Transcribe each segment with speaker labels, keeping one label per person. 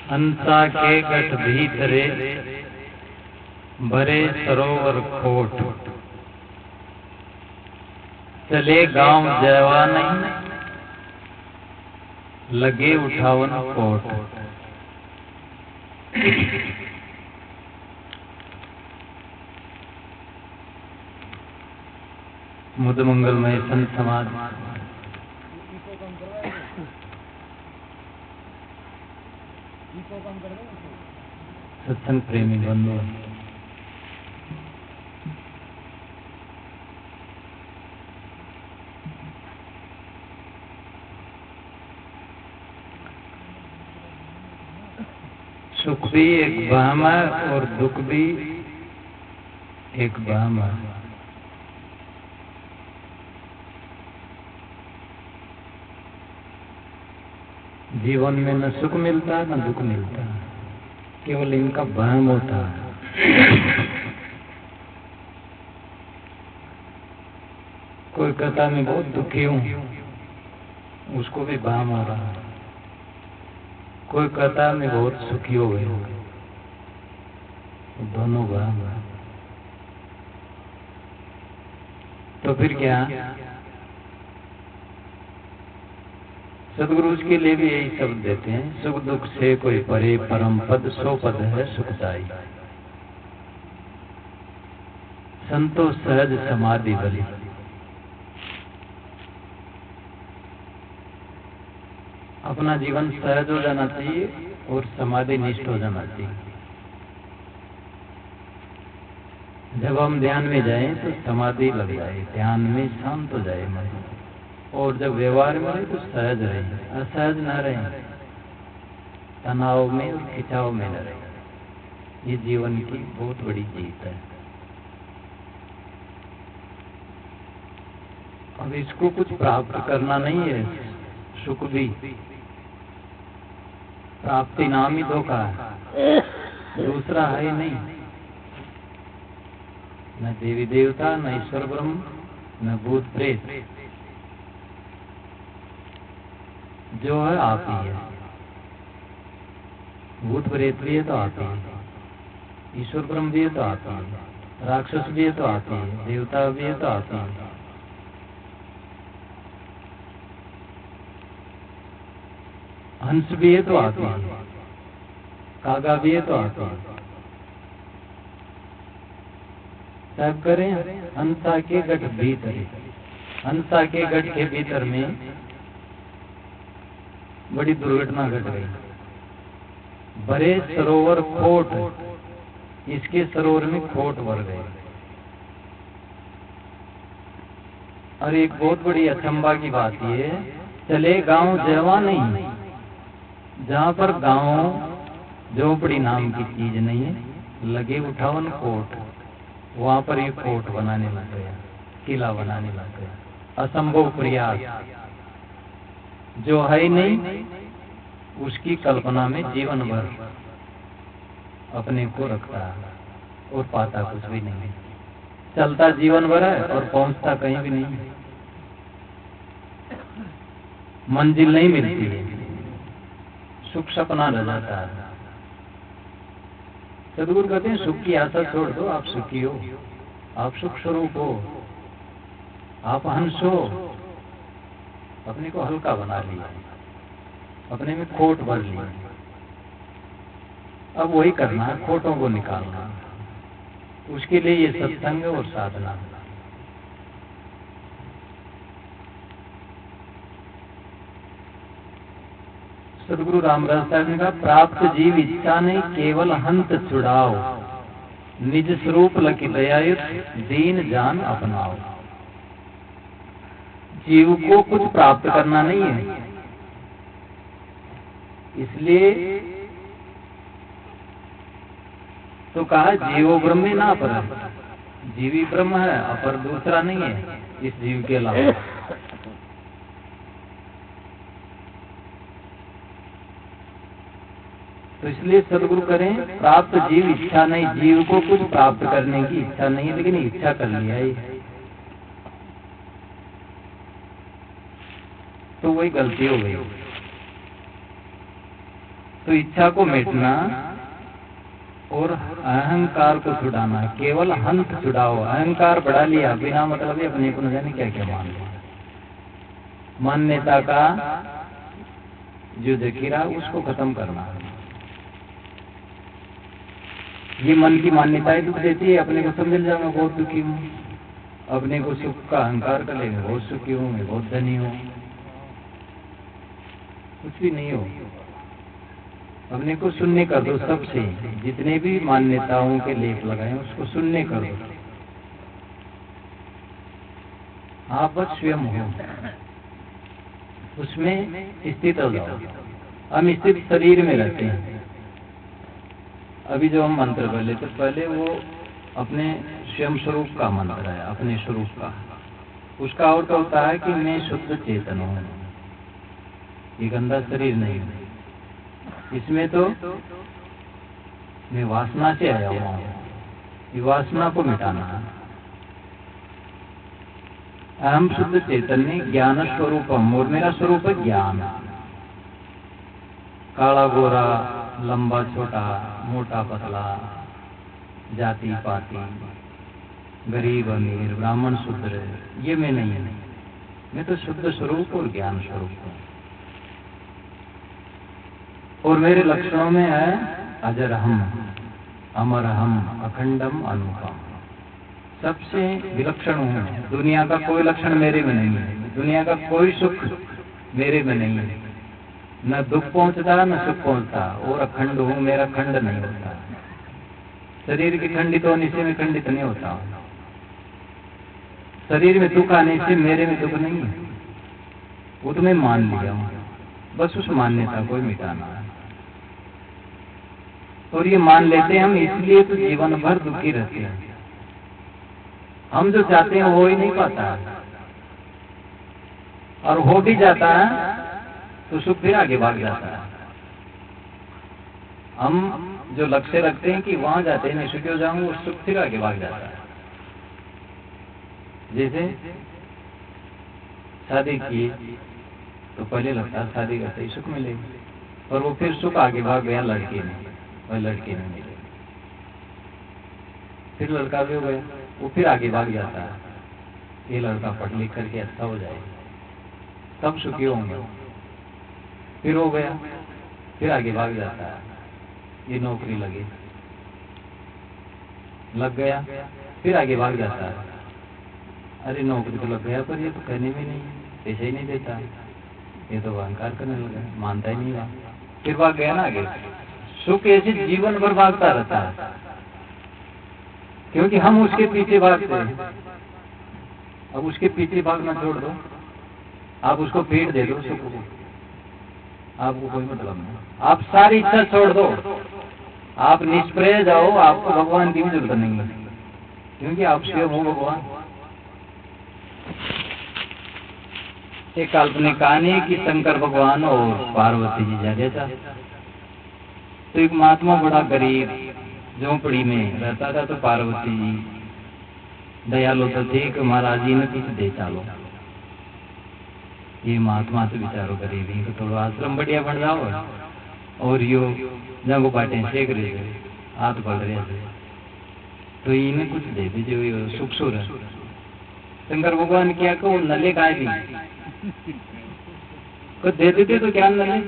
Speaker 1: हंसा के गठ भीतरे भरे सरोवर खोट, चले गांव जयवा नहीं लगे उठावन कोट। मुद मंगलमय संत समाज सत्संग प्रेमी बंधु, सुख भी एक भाम है और दुख भी एक भाम है। जीवन में न सुख मिलता न दुख मिलता, केवल इनका भ्रम होता है। कोई कहता मैं बहुत दुखी हूं, उसको भी भ्रम हो रहा है। कोई कहता मैं बहुत सुखी हो गई हूं, दोनों भ्रम है। तो फिर क्या? सदगुरु उसके लिए भी यही शब्द देते हैं, सुख दुख से कोई परे परम पद सो पद है सुखदाई, संतोष सहज समाधि बलि। अपना जीवन सहज हो जाना चाहिए और समाधि निष्ठ हो जाना चाहिए। जब हम ध्यान में जाएं तो समाधि लग जाए, ध्यान में शांत हो जाए मन, और जब व्यवहार में रहे तो सहज रहे, असहज न रहे, तनाव में और खिंचाव में न रहे। ये जीवन की बहुत बड़ी जीत है। अब इसको कुछ प्राप्त करना नहीं है, सुख भी प्राप्ति नाम ही धोखा है, दूसरा है नहीं। न देवी देवता, न ईश्वर ब्रह्म, न भूत प्रेत, जो है आप ही है। भूत प्रेत भी है तो आप ही है, ईश्वर ब्रह्म भी है तो आप ही है, राक्षस भी है तो आप ही है, देवता भी है तो आप ही है। हंस भी है तो आप ही है, कागा भी है तो आप ही है। सब करें हंसा के गठ भीतर, हंसा के गठ के भीतर में बड़ी दुर्घटना घट गई। भरे सरोवर खोट, इसके सरोवर में खोट भर गए। और एक बहुत बड़ी अचंभा की बात ये, चले गांव जयवा नहीं, जहां पर गांव झोपड़ी नाम की चीज नहीं है, लगे उठावन कोट, वहां पर एक कोट बनाने लग गया, किला बनाने लग गया। असंभव प्रयास, जो है ही नहीं उसकी कल्पना में जीवन भर अपने को रखता है और पाता कुछ भी नहीं। चलता जीवन भर है और पहुंचता कहीं भी नहीं, मंजिल नहीं मिलती है, सुख सपना रह जाता है। सदगुरु कहते हैं सुख की आशा छोड़ दो, आप सुखी हो, आप सुख स्वरूप हो, आप हंस हो। अपने को हल्का बना लिया, अपने में खोट भर ली, अब वही करना है, खोटों को निकालना। उसके लिए ये सत्संग और साधना। सदगुरु रामदास साहब ने कहा, प्राप्त जीव इच्छा नहीं केवल हंत छुड़ाओ, निज स्वरूप लकी दयायुत दीन जान अपनाओ। जीव को कुछ प्राप्त करना नहीं है, इसलिए तो कहा जीवो ब्रह्म ना अपर, जीवी ब्रह्म है, अपर दूसरा नहीं है इस जीव के अलावा। तो इसलिए सदगुरु करें, प्राप्त जीव इच्छा नहीं, जीव को कुछ प्राप्त करने की इच्छा नहीं है, लेकिन इच्छा कर लिया है, तो वही गलती हो गई। तो इच्छा को मिटना और अहंकार को छुड़ाना, केवल हंत छुड़ाओ। अहंकार बढ़ा लिया बिना मतलब ही अपने को न जाने क्या क्या मान लिया। मान्यता का जो जखीरा उसको खत्म करना। ये मन की मान्यताएं दुख देती है, अपने को सब मिल जाए मैं बहुत दुखी हूँ, अपने को सुख का अहंकार कर ले मैं बहुत सुखी हूँ, मैं बहुत धनी हूँ। कुछ भी नहीं हो। अपने को शून्य कर दो सबसे, जितने भी मान्यताओं के लेप लगाए उसको शून्य कर दो। आप बस स्वयं हो, उसमें स्थित हो जाओ। हम स्थित शरीर में रहते हैं। अभी जो हम मंत्र बोले तो पहले वो अपने स्वयं स्वरूप का मंत्र है, अपने स्वरूप का। उसका अर्थ होता है कि मैं शुद्ध चेतन हूँ, ये गंदा शरीर नहीं है। इसमें तो मैं वासना से आया हुआ हूँ, ये वासना को मिटाना है। अहम शुद्ध चैतन्य ज्ञान स्वरूपम, और मेरा स्वरूप है ज्ञान। काला गोरा, लंबा छोटा, मोटा पतला, जाति पाति, गरीब अमीर, ब्राह्मण शूद्र, ये मैं नहीं है। मैं तो शुद्ध स्वरूप और ज्ञान स्वरूप हूँ। और मेरे लक्षणों में है अजरहम, अमरहम, अखंडम, अनुपम। सबसे विलक्षण हूँ। दुनिया का कोई लक्षण मेरे में नहीं है, दुनिया का कोई सुख मेरे में नहीं है। न दुख पहुंचता न सुख पहुंचता, और अखंड हूँ, मेरा खंड नहीं होता। शरीर की खंडित होने से मैं खंडित नहीं होता। शरीर में दुख आने से मेरे में दुख नहीं है, वो तो मैं मान लिया हूँ। बस उस मान्यता को मिटाना है। और ये मान लेते हैं हम, इसलिए तो जीवन भर दुखी रहते हैं। हम जो चाहते हैं वो हो ही नहीं पाता, और हो भी जाता है तो सुख फिर आगे भाग जाता है। हम जो लक्ष्य रखते हैं कि वहां जाते हैं, मैं सुखी हो जाऊंगा, वो सुख फिर आगे भाग जाता है। जैसे शादी की तो पहले लगता है शादी करते ही सुख मिलेगी, और वो फिर सुख आगे भाग गया लड़के में, और लड़के में मिले। फिर लड़का भी हो गया, वो फिर आगे भाग जाता है, ये लड़का पढ़ लिख करके अच्छा हो जाए तब सुखी होंगे। फिर हो गया, फिर आगे भाग जाता है, ये नौकरी लगी, लग गया, फिर आगे भाग जाता है। अरे नौकरी तो लग गया, पर ये तो कहने में नहीं, पैसे ही नहीं देता, ये तो अहंकार करने लगा, मानता ही नहीं हुआ, फिर भाग गया ना आगे। सुख ऐसे जीवन भर भागता रहता है, क्योंकि हम उसके पीछे भागते हैं। अब उसके पीछे भागना छोड़ दो, आप उसको पेट दे दो सुख को, आपको कोई मतलब नहीं। आप सारी इच्छा छोड़ दो, आप निष्प्रय जाओ, आपको भगवान की भी जरूरत नहीं है, क्योंकि आप स्वयं हो भगवान। एक काल्पनिक कहानी है कि शंकर भगवान और पार्वती जी जा रहे थे। तो एक महात्मा बड़ा गरीब झोंपड़ी में रहता था, तो पार्वती जी दयालु तो थे कि महाराज जी ने कुछ दे चालो। ये महात्मा तो बेचारो गरीब ही, तो थोड़ा आश्रम बढ़िया बन जाओ, और यो जंगो बाटे सेक रहे थे, हाथ बढ़ रहे थे, तो इन्हें कुछ दे दीजिए, यो सुख सुर। शंकर भगवान क्या को नले गाय दी, कुछ दे देते तो क्या नले,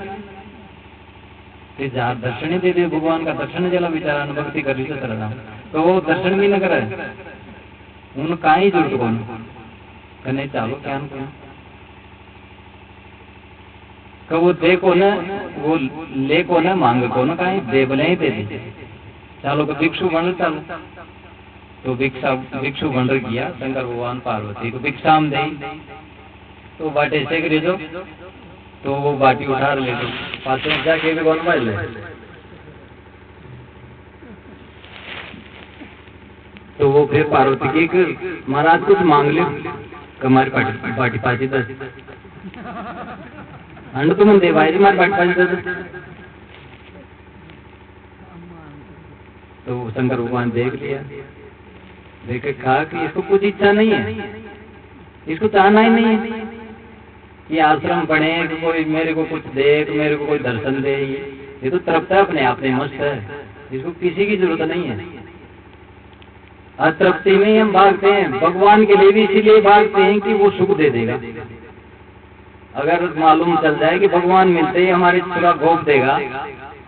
Speaker 1: दर्शन ही दे दे, भगवान का दर्शन चला बेचारा भक्ति कर रही चला, तो वो दर्शन भी न करे, उनका ही जरूरत कौन कहने चालो क्या को वो दे को न, वो ले को न, मांग को न, कहीं दे बोले ही दे दे चालो को भिक्षु बन चालो। तो भिक्षु बन किया शंकर भगवान पार्वती को भिक्षाम दे, तो बाटे से करे जो, तो वो बाटी उठा ले लो, पास में जाके भी बनवा ले। तो वो फिर पार्वती की महाराज कुछ मांग ले, कमारी बाटी पाची दस अंड तुम दे भाई मार बाटी पाची दस। तो शंकर भगवान देख लिया, देख के कहा कि इसको कुछ इच्छा नहीं है, इसको चाहना ही नहीं है, ये आश्रम बने, कोई मेरे को कुछ दे, मेरे को कोई दर्शन दे, ये तो तृप्त है, अपने आप में मस्त है, इसको किसी की जरूरत नहीं है। अतृप्ति में हम भागते हैं, भगवान के लिए भी इसीलिए भागते हैं कि वो सुख दे देगा। अगर मालूम चल जाए कि भगवान मिलते ही हमारी पूरा घोप देगा,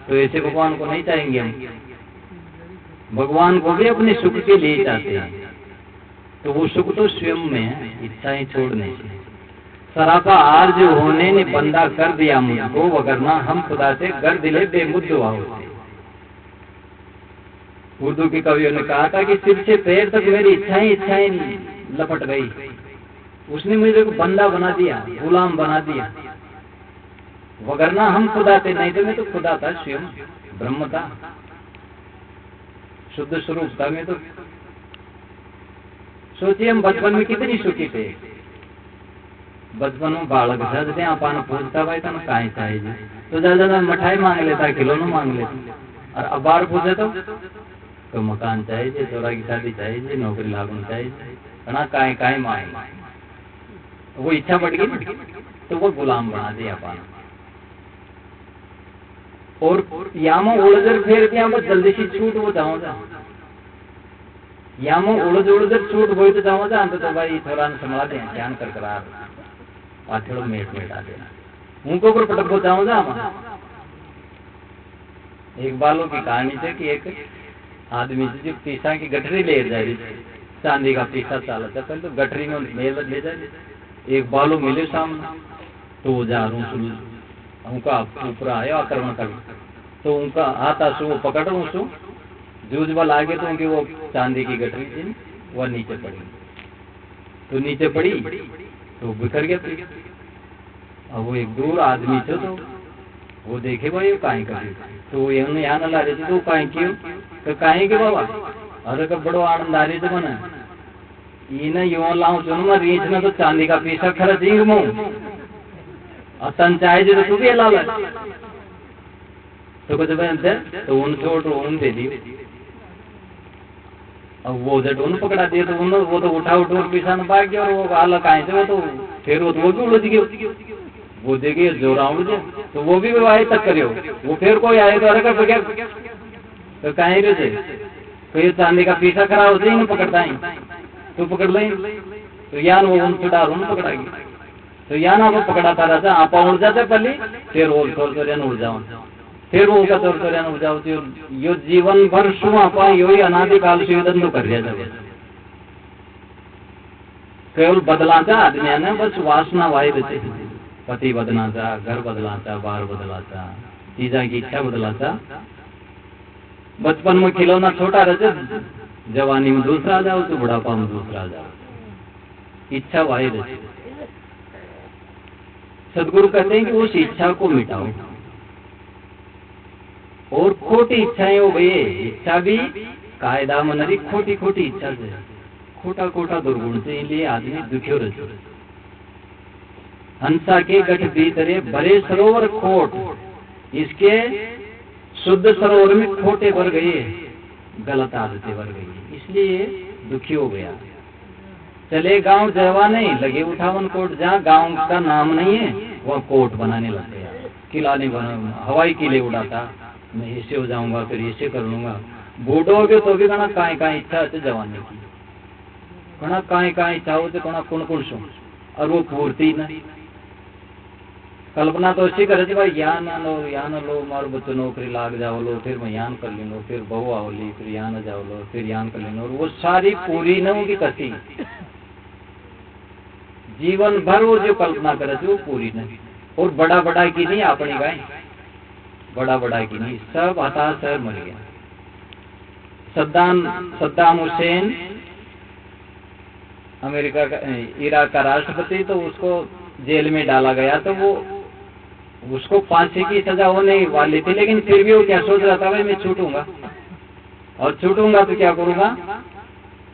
Speaker 1: तो ऐसे भगवान को नहीं चाहेंगे हम। भगवान को भी अपने सुख के लिए चाहते हैं, तो वो सुख तो स्वयं में है, इच्छाएं छोड़ने से। सरापा आर्ज होने ने बंदा कर दिया मुझको, वगरना हम खुदा से कर दिले बेमुद्दो होते। उर्दू के कवियों ने कहा था कि सिर से पैर तक मेरी इच्छाएं लपट गई, उसने मुझे बंदा बना दिया, गुलाम बना दिया। वगरना हम खुदा थे, नहीं तो मैं तो खुदा था, स्वयं ब्रह्म था, शुद्ध स्वरूप था मैं तो। सोचिए हम बचपन में कितनी सुखी थे। बचपन में बालक था, अपन पूछता भाई तुम कहाँ चाहिए, तो ज्यादा मिठाई मांग लेता, खिलौना मांग लेता। और अब बार पूछे तो मकान चाहिए, छोरा की शादी चाहिए, नौकरी लागू चाहिए, काहे मांग। वो इच्छा बढ़ गई तो वो गुलाम बना दिया अपन। और यामो उड़जर फेर के यहाँ पर जल्दी से छूट हो जाऊंगा, यामो उड़जर छूट हो तो जाऊंगा, तो भाई थोड़ा संभाल दे, ध्यान कर करा पाथड़ो मेट आ देना, उनको ऊपर पटक हो जाऊंगा। एक बालों की कहानी से कि एक आदमी जो पीसा की गठरी ले जा रही, चांदी का पीसा चाला था, पहले तो गठरी में ले जा रही, एक बालू मिले सामने, तो वो जा रहा हूँ उनका ऊपर आया आक्रमण कर, तो उनका आता सो पकड़ रहा हूँ, जूझ बल आगे तो उनकी वो चांदी की गठरी थी वह नीचे पड़ी, तो नीचे पड़ी तो बिखर गया। अब वो एक दूर आदमी थे, तो वो देखे भाई काहे कर, तो यहाँ न ला रहे थे, तो काहे क्यों, तो काहे के बाबा, अरे कब बड़ो आनंद आ रही थे बना ये युवा लाऊं चुन मैं रीच में तो चांदी का पीसा खरा जिंग मो और संचाय जो तू भी लाल, तो कुछ बनते तो उन छोड़ उन दे दी। अब वो जब उन पकड़ा दिए तो उन वो तो उठा पीसा न पा गया, और वो आला कहाँ से, वो तो फिर वो भी उलझ गए, वो देखिए जोरा उलझे, तो वो भी विवाह तक करियो, वो फिर कोई आए तो अरे कर क्या, तो कहीं रहे तो ये चांदी का पीसा खराब होते ही पकड़ता है, तो पकड़ लें, तो यान वो उन छुड़ा पकड़ाएगी, तो यान आप पकड़ाता रहता, आप उड़ जाते पहले, फिर वो थोड़ा उड़ जाओ, फिर वो का थोड़ा उड़ जाओ, यो जीवन भर शू आप यो ही अनादिकाल से युद्ध कर दिया जाए। केवल बदलाचा आदमी ने बस वासना वाई देते, पति बदलाचा, घर बदलाचा, बाहर बदलाचा, चीजा की इच्छा बदलाचा। बचपन में खिलौना छोटा रहते, जवानी में दूसरा आ जाओ, तो बुढ़ापा में दूसरा आ जाओ, इच्छा वाही रहती। सदगुरु कहते हैं कि उस इच्छा को मिटाओ, और खोटी इच्छाएं हो गई, इच्छा भी कायदा में नहीं, खोटी खोटी इच्छा से, खोटा खोटा दुर्गुण से, इसलिए आदमी दुखी हो रहे। हंसा के गठ भीतरे भरे सरोवर खोट, इसके शुद्ध सरोवर में खोटे भर गए, गलत आदतें भर गई, इसलिए दुखी हो गया। चले गांव जवा नहीं, लगे उठावन कोट, जहाँ गांव का नाम नहीं है वह कोट बनाने लग गया, किला नहीं बना, हवाई किले उड़ाता, मैं ऐसे हो जाऊंगा, फिर ऐसे कर लूंगा। बूढ़ो हो गए तो भी कहना कहाँ इच्छा होती जवानी की, कहना कहाँ इच्छा होती, कहना कौन सो, और वो पूर्ति न। कल्पना तो अच्छी करे भाई यहाँ न लो मारो बच्चों नौकरी लाग जाओ लो, फिर मैं यहाँ कर लो, फिर बहू आओ ली, फिर यहाँ न जाओ लो, फिर यहाँ कर लो, और वो सारी पूरी न होगी कसी, जीवन भर वो जो कल्पना करे वो पूरी नहीं। और बड़ा बड़ा की नहीं अपनी गाय, बड़ा बड़ा की नहीं, सब हताश है, मर गया। सद्दाम हुसैन अमेरिका का, इराक का राष्ट्रपति, तो उसको जेल में डाला गया, तो वो उसको फांसी की सजा होने वाली थी, लेकिन फिर भी वो क्या सोच रहा था, भाई मैं छूटूंगा, और छूटूंगा तो क्या करूंगा,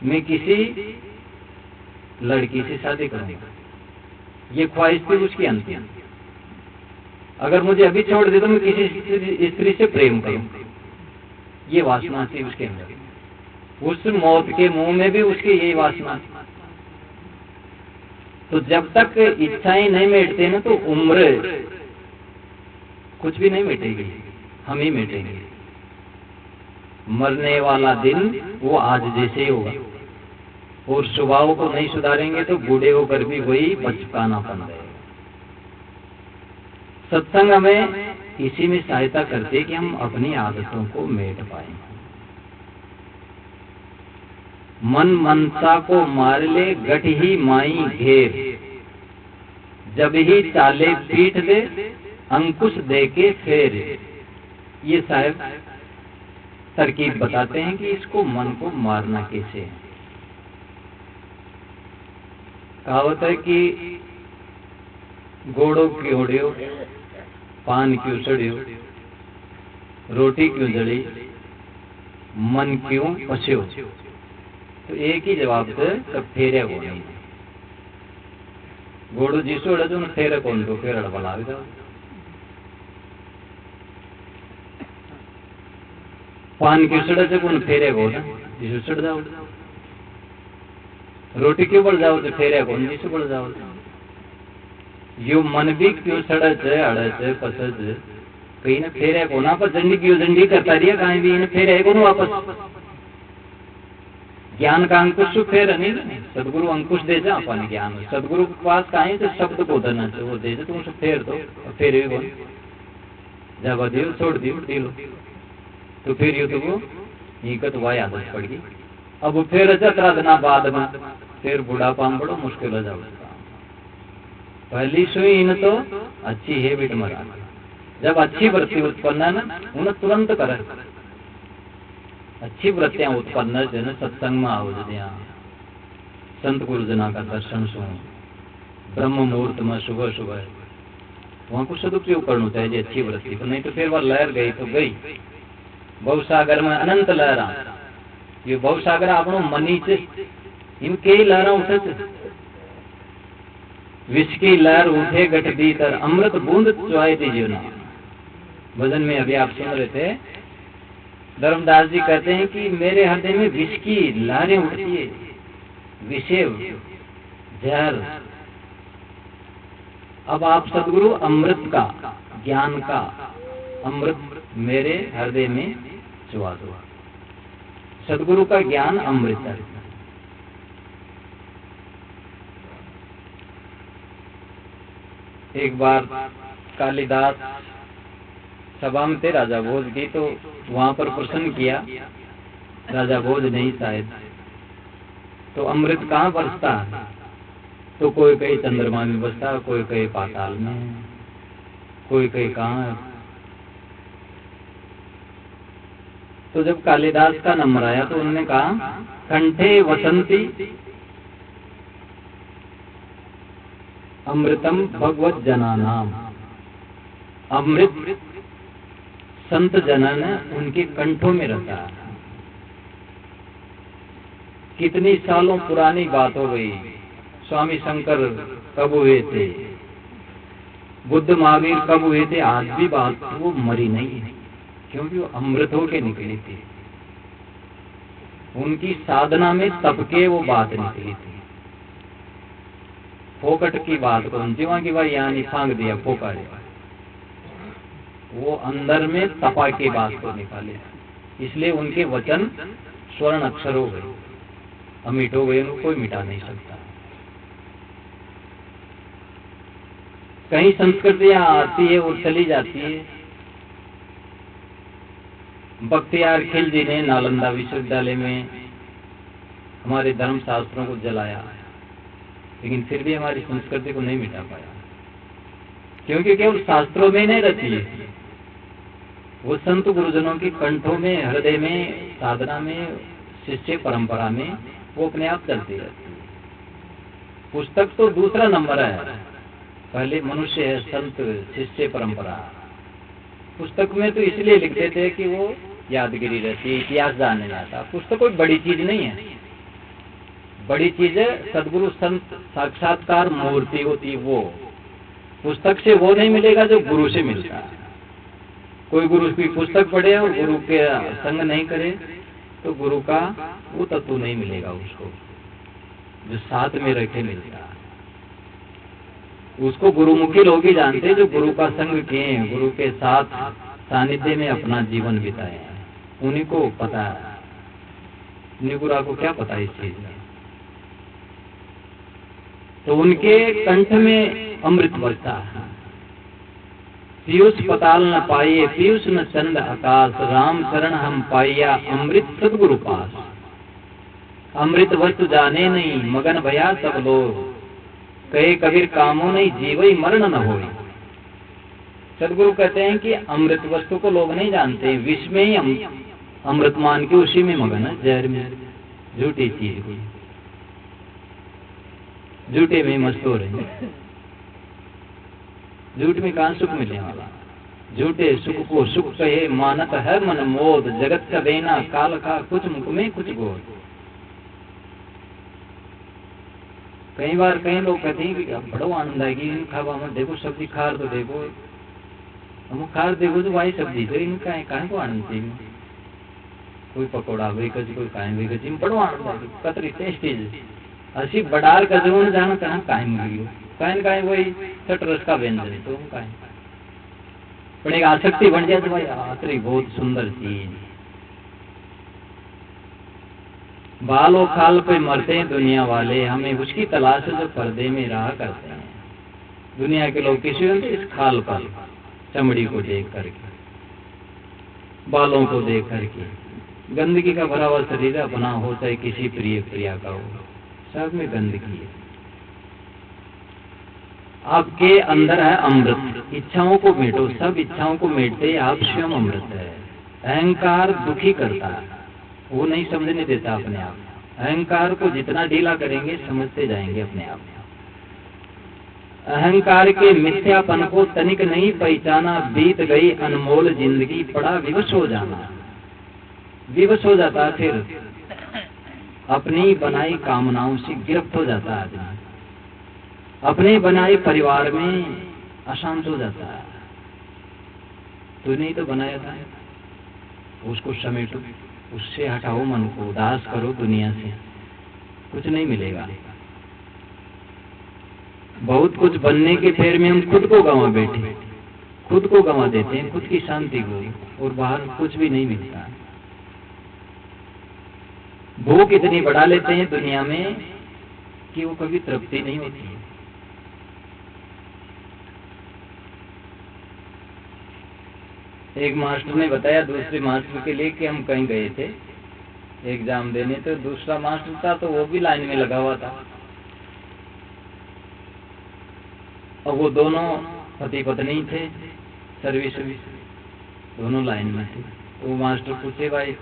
Speaker 1: मैं किसी लड़की से शादी करूंगा, ये ख्वाहिश थी उसकी अंतिम। अगर मुझे अभी छोड़ दे तो मैं किसी स्त्री से प्रेम करूं, ये वासना थी उसके अंदर। उस मौत के मुंह में भी उसकी यही वासना थी। तो जब तक इच्छाएं नहीं मिटते ना, तो उम्र कुछ भी नहीं मिटेगी। हम ही मिटेंगे। मरने वाला दिन वो आज जैसे ही होगा, और स्वभाव को नहीं सुधारेंगे तो बूढ़े होकर भी वही बचकानापन रहेगा। सत्संग हमें इसी में सहायता करते कि हम अपनी आदतों को मेट पाए। मन मनसा को मार ले गठ ही माई घेर, जब ही चाले पीठ दे अंकुश दे के फेर। ये साहब तरकीब बताते हैं कि इसको मन को मारना कैसे है। कहावत है कि घोड़ो क्यों उड़ियो, पान क्यों सड़ियो, रोटी क्यों जली, मन क्यों पस्यो। तो एक ही जवाब से सब फेरे को नहीं। घोड़ो जिसो उड़े तो फेरे कौन तो फेर अड़बला जाओ। पान क्यों सड़े तो कौन फेरे को ना जिसो सड़ जाओ। रोटी क्यों बढ़ जाओ तो फेरे कौन जिसो बढ़ जाओ। यो मन भी क्यों सड़े चे अड़े चे पसे चे, कहीं ने फेरे को ना पर जंडी क्यों जंडी करता रही कहीं भी इन्हें फेरे को वापस। ज्ञान का अंकुश फेर नहीं, सदगुरु अंकुश दे जा अपन ज्ञान। सदगुरु के पास कहीं तो शब्द को धरना चाहिए, वो दे दे तुम फेर दो, फेर भी कौन जब दियो छोड़ दियो दिलो तो फिर यू तो नीकत वाई आदत पड़ गई। अब फिर अच्छा दिना बाद में फिर बुढ़ापा में बड़ो मुश्किल हो जाओ। पहली सुई इन तो अच्छी हैबिट मरा, जब अच्छी वृत्ति उत्पन्न है ना उन्हें तुरंत करे। अच्छी वृत्तियां उत्पन्न है सत्संग में आओ जदिया संत गुरुजना का दर्शन सुनो, ब्रह्म मुहूर्त में सुबह सुबह वहां को सदुपयोग करना चाहिए अच्छी वृत्ति को, नहीं तो फिर वह लहर गई तो गई। भवसागर में अनंत लहरा, ये भवसागर आपनो मनी से इनके लहरा उठे थे। विष की लहर उठे गठ भीतर, अमृत बूंद चुआई दीजिए ना। भजन में अभी आप सुन रहे थे, धर्मदास जी कहते हैं कि मेरे हृदय में विष की लहरें उठती है, विषय जहर। अब आप सदगुरु अमृत का, ज्ञान का अमृत मेरे हृदय में चुआ दो। सदगुरु का ज्ञान अमृत है। एक बार कालिदास सभा में थे, राजा भोज की, तो वहां पर प्रश्न किया, राजा भोज नहीं शायद, तो अमृत कहाँ बरसता है? तो कोई कहीं चंद्रमा में बसता, कोई कहीं पाताल में, कोई कहीं कहाँ। तो जब कालिदास का नंबर आया तो उन्होंने कहा, कंठे वसंती अमृतम भगवत जनानाम। अमृत संत जनन उनके कंठों में रहता है। कितनी सालों पुरानी बात हो गई, स्वामी शंकर कब हुए थे, बुद्ध महावीर कब हुए थे, आज भी बात वो मरी नहीं है, क्योंकि वो अमृत होके निकली थी। उनकी साधना में तब के वो बात निकली थी। फोकट की बात को जीवा की भाई यहाँ फांग दिया फोका, वो अंदर में तपा की बात को निकाले, इसलिए उनके वचन स्वर्ण अक्षर हो गए, अमिट हो गए, उनको कोई मिटा नहीं सकता। कई संस्कृतियां आती है और चली जाती है। बख्तियार खिलजी ने नालंदा विश्वविद्यालय में हमारे धर्म शास्त्रों को जलाया, लेकिन फिर भी हमारी संस्कृति को नहीं मिटा पाया, क्योंकि केवल शास्त्रों में नहीं रहती है, वो संत गुरुजनों के कंठों में, हृदय में, साधना में, शिष्य परंपरा में वो अपने आप चलती रहती है। पुस्तक तो दूसरा नंबर है, पहले मनुष्य है, संत, शिष्य परंपरा। पुस्तक में तो इसलिए लिखते थे कि वो यादगिरी रहती है, इतिहास जानने जाता। पुस्तक कोई बड़ी चीज नहीं है, बड़ी चीज है सदगुरु संत साक्षात्कार मूर्ति होती है। वो पुस्तक से वो नहीं मिलेगा जो गुरु से मिलता है। कोई गुरु की पुस्तक पढ़े और गुरु के संग नहीं करे तो गुरु का वो तत्व नहीं मिलेगा उसको, जो साथ में रखे मिलता है। उसको गुरुमुखी लोग ही जानते, जो गुरु का संग किए, गुरु के साथ सानिध्य में अपना जीवन बिताए हैं, उन्हीं को पता है। निगुरा को क्या पता इस चीज का। तो उनके कंठ में अमृत बरसा है। पीयूष पताल न पाइए पीयूष न चंद आकाश, राम शरण हम पाइया अमृत सदगुरु पास। अमृत वस्तु जाने नहीं मगन भया सब लोग, कहे कबीर कामों नहीं जीवई मरण न होई। सदगुरु कहते हैं कि अमृत वस्तु को लोग नहीं जानते, विष में ही अमृत मान के उसी में मगन है, जहर में, झूठी चीज को, झूठे में मस्त हो रहे हैं। झूठ में कहां सुख मिलने वाला। झूठे सुख को सुख कहे मानत है मन मोद, जगत का देना काल का कुछ मुख में कुछ गोद। कई बार कई लोग कहते हैं कि बड़ो आनंद आएगी इन खावा में, देखो सब्जी खार तो देखो, हम खार देखो तो भाई सब्जी तो इनका कहीं को आनंद चाहिए। कोई पकौड़ा वेकज कोई कायम वेकज इन बड़ो आनंद आएगी, कतरी टेस्टी असी बडार कजरों जाना कहाँ कायम मिली कायन कायन वही छठ रस का व्यंजन तो कायन पण एक आसक्ति बन जाए तो भाई आतरी बहुत सुंदर चीज। बालों खाल पे मरते हैं दुनिया वाले, हमें उसकी तलाश जो पर्दे में रहा करते हैं। दुनिया के लोग किसी इस खाल पर चमड़ी को देख करके, बालों को देख करके, गंदगी का भरा हुआ शरीर अपना हो चाहे किसी प्रिय प्रिया का हो, सब में गंदगी है। आपके अंदर है अमृत, इच्छाओं को मेटो, सब इच्छाओं को मेटते आप स्वयं अमृत है। अहंकार दुखी करता है, वो नहीं समझने देता अपने आप। अहंकार को जितना ढीला करेंगे समझते जाएंगे अपने आप। अहंकार के मिथ्यापन को तनिक नहीं पहचाना, बीत गई अनमोल जिंदगी पड़ा विवश हो जाना। विवश हो जाता फिर अपनी बनाई कामनाओं से गिरफ्त हो जाता आदमी, अपने बनाए परिवार में अशांत हो जाता है। तूने ही तो बनाया था, उसको समेटो, उससे हटाओ मन को, उदास करो दुनिया से, कुछ नहीं मिलेगा। बहुत कुछ बनने के फेर में हम खुद को गंवा बैठे, खुद को गंवा देते हैं, खुद की शांति को, और बाहर कुछ भी नहीं मिलता। भूख इतनी बढ़ा लेते हैं दुनिया में कि वो कभी तृप्ति नहीं होती है। एक मास्टर ने बताया दूसरे मास्टर के लिए कि हम कहीं गए थे एग्जाम देने, तो दूसरा मास्टर था तो वो भी लाइन में लगा हुआ था, और वो दोनों पति पत्नी थे, सर्विस दोनों लाइन में थे। तो वो मास्टर पूछे भाई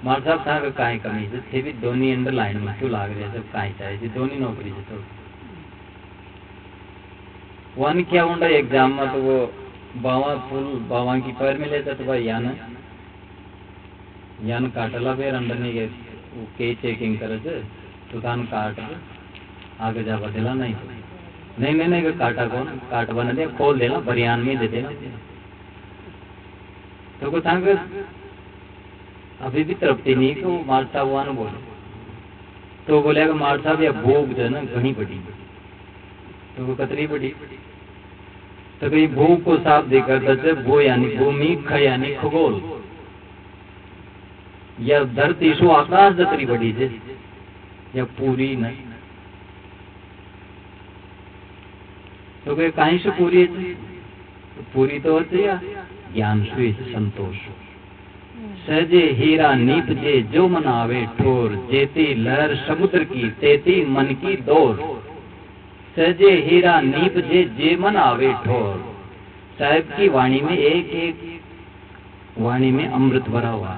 Speaker 1: मास्टर साहब था काहे कमी से थे भी दोनों अंदर लाइन में क्यों लाग रहे सब काहे चाहिए दोनों नौकरी से। तो वन क्या होंडा एग्जाम में तो वो बावा फूल बावा की पैर में लेता तो भाई यान काटला फिर अंदर नहीं गए वो के चेकिंग करे थे तो तान काट आगे जा बदला नहीं तो नहीं काटा कौन काट बना दे खोल देना बरियान में दे देना। तो को था अभी भी तृप्ति नहीं कि वो मार साहब हुआ ना बोले, तो बोले मार साहब या भूख जो है ना घनी बड़ी, तो वो कतरी बड़ी, तो कहीं भूख को साफ देकर दे भू यानी भूमि, ख यानी खगोल, या धरती सो आकाश जतरी बड़ी है या पूरी नहीं, तो कहीं कहीं से पूरी है, तो पूरी तो होती है ज्ञान सुई संतोष। सहजे हीरा नीप जे जो मन आवे ठोर, जेती लहर समुद्र की तेती मन की दौर। सहजे हीरा नीप जे मन आवे ठोर। साहब की वाणी में एक एक वाणी में अमृत भरा हुआ।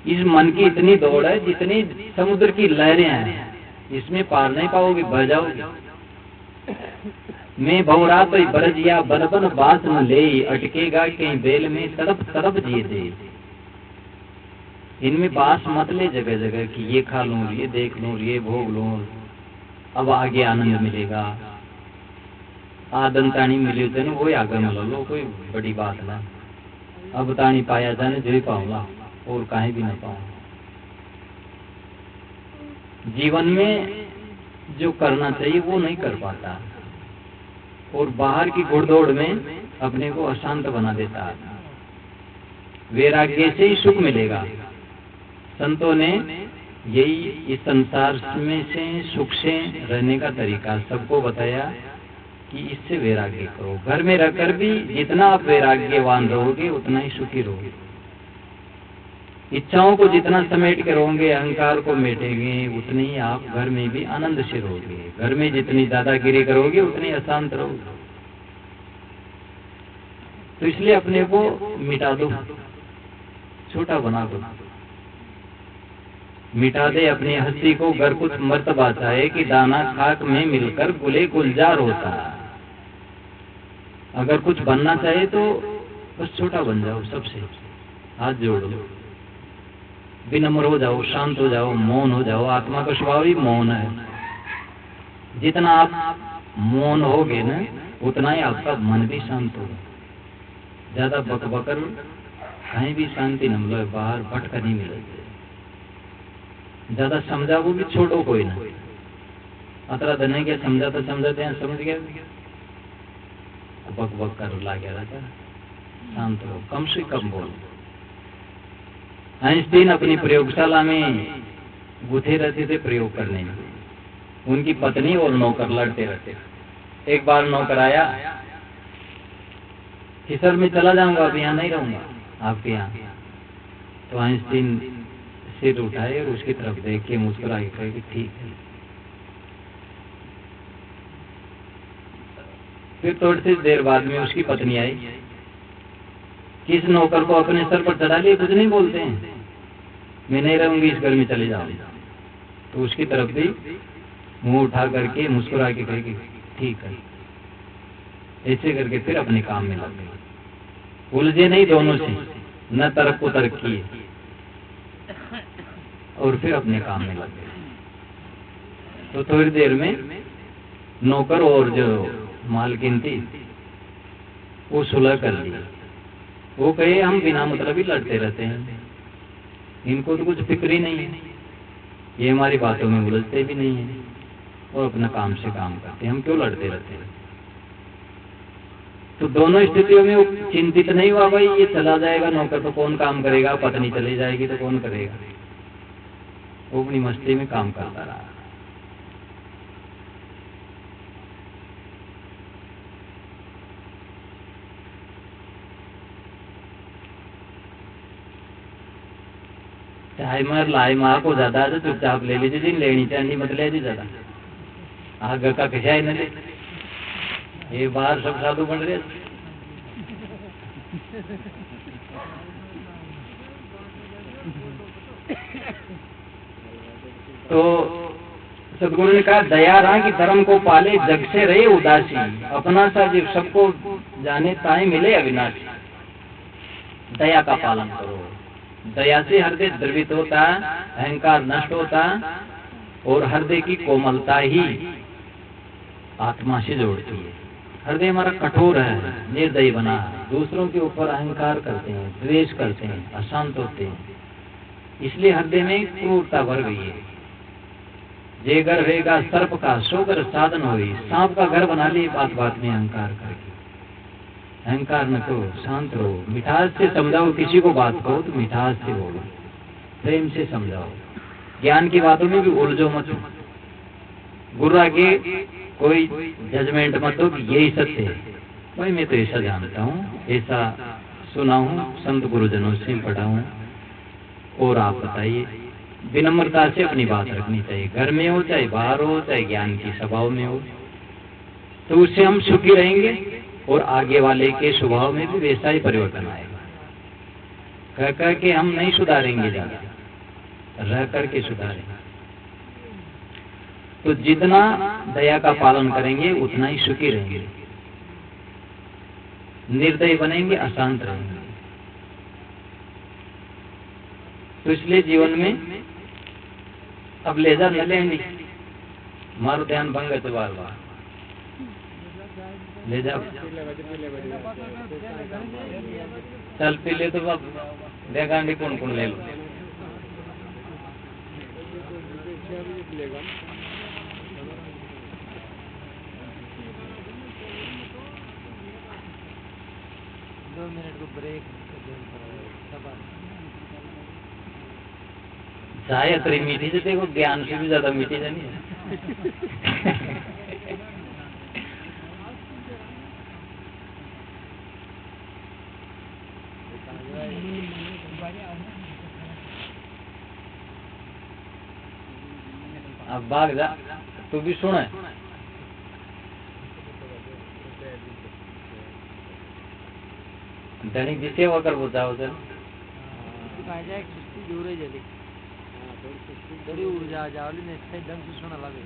Speaker 1: इस मन की इतनी दौड़ है जितनी समुद्र की लहरें हैं, इसमें पार नहीं पाओगे, बह जाओगे। मैं भवरा तो बरजिया बनबन बात न ले, अटकेगा कहीं बेल में तड़प तड़प जिए दे। इनमें बास मत ले जगह जगह कि ये खा लूं, ये देख लूं, ये भोग लूं, अब आगे आनंद मिलेगा। आदन तानी मिली तो वो आगे मिल लो, कोई बड़ी बात ना। अब तानी पाया जाने जो ही पाऊंगा और कहीं भी ना पाऊंगा। जीवन में जो करना चाहिए वो नहीं कर पाता, और बाहर की घुड़दौड़ में अपने को अशांत बना देता है। वैराग्य से ही सुख मिलेगा। संतों ने यही इस संसार में से सुख से रहने का तरीका सबको बताया कि इससे वैराग्य करो। घर में रहकर भी जितना आप वैराग्यवान रहोगे उतना ही सुखी रहोगे। इच्छाओं को जितना समेट के रहोगे, अहंकार को मेटेंगे, उतने ही आप घर में भी आनंद से रहोगे। घर में जितनी दादागिरी करोगे उतनी अशांत रहोगे। तो इसलिए अपने को मिटा दो, छोटा बना दो, मिटा दे अपनी हस्ती को। घर कुछ मर्तबा चाहे कि दाना खाक में मिलकर गुले गुलजार होता। अगर कुछ बनना चाहे तो बस छोटा बन जाओ, सबसे हाथ जोड़ो, विनम्र हो जाओ, शांत हो जाओ, मौन हो जाओ। आत्मा का स्वभाव ही मौन है। जितना आप मौन होगे ना उतना ही आपका मन भी शांत होगा। ज्यादा बकबकर कहीं भी शांति न मिले, बाहर भटका नहीं मिलते। ज्यादा समझा वो भी छोड़ो कोई ना। अतरा धने के समझाते समझाते हैं, समझ गया बक बक कर ला गया रहता। शांत हो, कम से कम बोलो। आइंस्टीन अपनी प्रयोगशाला में गुथे रहते थे प्रयोग करने में। उनकी पत्नी और नौकर लड़ते रहते। एक बार नौकर आया कि सर मैं चला जाऊंगा, अब यहाँ नहीं रहूंगा आपके यहाँ। तो आइंस्टीन सिर उठाए और उसकी तरफ देख के मुस्कुरा के कहे कि ठीक है। फिर थोड़ी सी देर बाद में उसकी पत्नी आई। किस नौकर को अपने सर पर चढ़ा लिए कुछ नहीं बोलते हैं, मैं नहीं रहूंगी इस घर में, चले जाओ। तो उसकी तरफ भी मुंह उठा करके मुस्कुरा के कहे कि ठीक है। ऐसे करके फिर अपने काम में लग गए। उलझे नहीं दोनों से, न तरफ को तरफ किए और फिर अपने काम में लग गए। तो थोड़ी देर में नौकर और जो मालकिन थी वो सुलह कर ली। वो कहे हम बिना मतलब ही लड़ते रहते हैं, इनको तो कुछ फिक्र ही नहीं है, ये हमारी बातों में उलझते भी नहीं है और अपना काम से काम करते हैं, हम क्यों लड़ते रहते हैं। तो दोनों स्थितियों में वो चिंतित नहीं हुआ, भाई ये चला जाएगा नौकर तो कौन काम करेगा, पत्नी चली जाएगी तो कौन करेगा। वो अपनी मस्ती में काम करता रहा। चाहे मर लाए माँ को ज्यादा तो चुपचाप ले लीजिए जी, लेनी चाहिए मत ले जी ज्यादा। आगे का खिंचाई न ले, ये बाहर सब साधु बन रहे। तो सदगुरु ने कहा दया रहा कि धर्म को पाले, जग से रहे उदासी, अपना सा जीव सबको जाने ताए मिले अविनाशी। दया का पालन करो। दया से हृदय द्रवित होता, अहंकार नष्ट होता और हृदय की कोमलता ही आत्मा से जोड़ती है। हृदय हमारा कठोर है, निर्दयी बना, दूसरों के ऊपर अहंकार करते हैं, द्वेष करते हैं, अशांत होते हैं, इसलिए हृदय में क्रूरता भर गई है। जे घर रहेगा सर्प का, सो घर साधन होई। सांप का घर बना लिए बात बात में अहंकार करके। अहंकार न करो, शांत रहो, मिठास से समझाओ। किसी को बात कहो तो मिठास से बोलो, प्रेम से समझाओ। ज्ञान की बातों में भी उलझो मत। गुरु आगे कोई जजमेंट मत हो कि यही सत्य है, भाई मैं तो ऐसा जानता हूँ, ऐसा सुना हूँ, संत गुरुजनों से पढ़ा हूँ, और आप बताइए। विनम्रता से अपनी बात रखनी चाहिए, घर में हो चाहे बाहर हो, चाहे ज्ञान की सभाओं में हो। तो उससे हम सुखी रहेंगे और आगे वाले के स्वभाव में भी वैसा ही परिवर्तन आएगा। कह के हम नहीं सुधारेंगे, ज्यादा रह करके सुधारेंगे। तो जितना दया का पालन करेंगे उतना ही सुखी रहेंगे। निर्दयी बनेंगे, अशांत रहेंगे। तो इसलिए जीवन में अब ले जा न लेंगे, मारो ध्यान भंग तो बार बार ले जाओ। चल पी ले तो बाप देखा कौन कौन ले लो। दो मिनट को ब्रेक। चाय अतरी मीठी से देखो, ज्ञान से भी ज्यादा मीठी नहीं है। अब भाग जा, तू भी सुने। धनी जिसे होकर बुझाओ सर
Speaker 2: थोड़ी ऊर्जा जावली ने एकदम से सुना लगे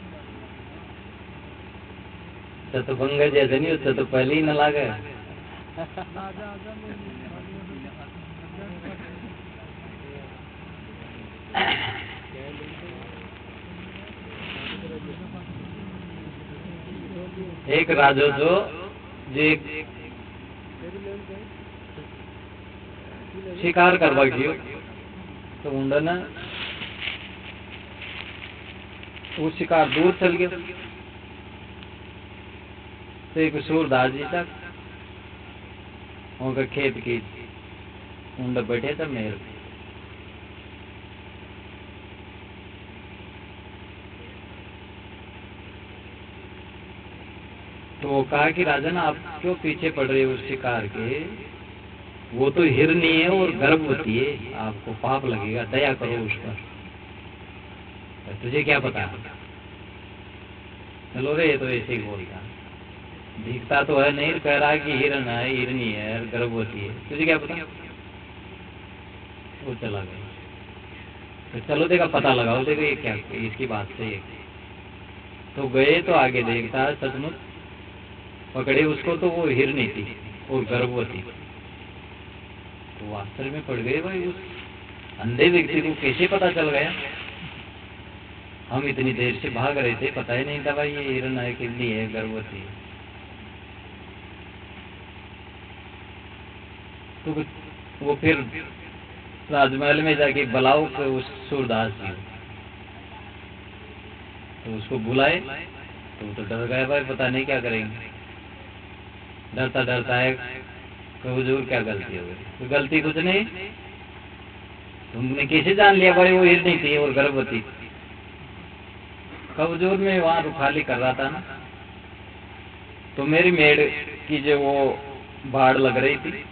Speaker 1: तो बंगे जैसे नहीं उससे तो पहले ही न लागे। एक राजो जो एक शिकार करवा गयो तो उन्होंने वो शिकार दूर चल गया तो एक सूरदास जी तक उनका खेत की ऊंड बैठे थे मेरे तो वो कहा कि राजन आप क्यों पीछे पड़ रहे हो उस शिकार के, वो तो हिरनी है और गर्भवती है, आपको पाप लगेगा, दया करो उस पर। तुझे क्या पता? चलो रे, तो ऐसे ही बोलता, दिखता तो है नहीं, कह रहा कि हिरन है, हिरनी है, गर्भवती है, तुझे क्या पता? वो चला गया। तो चलो देखा, पता लगाओ, देखो ये क्या, इसकी बात सही है। तो गए तो आगे देखता सचमुच पकड़े उसको तो वो हिरनी थी और गर्भवती। तो आश्चर्य में पड़ गए, भाई उस अंधे व्यक्ति को कैसे पता चल गया? हम इतनी देर से भाग रहे थे, पता ही नहीं था भाई ये हिरन है, कितनी है, गर्भवती है। तो वो फिर राजमहल में जाके बुलाओ उस सूरदास जी, तो उसको बुलाए तो तो डर गया भाई, पता नहीं क्या करेंगे। डरता डरता है कि हुजूर क्या गलती हो गई? तो गलती कुछ नहीं, तुमने कैसे जान लिया भाई वो हिरनी थी और गर्भवती? हुजूर में वहाँ रुखाली कर रहा था ना, तो मेरी मेड़ की जो वो बाढ़ लग रही थी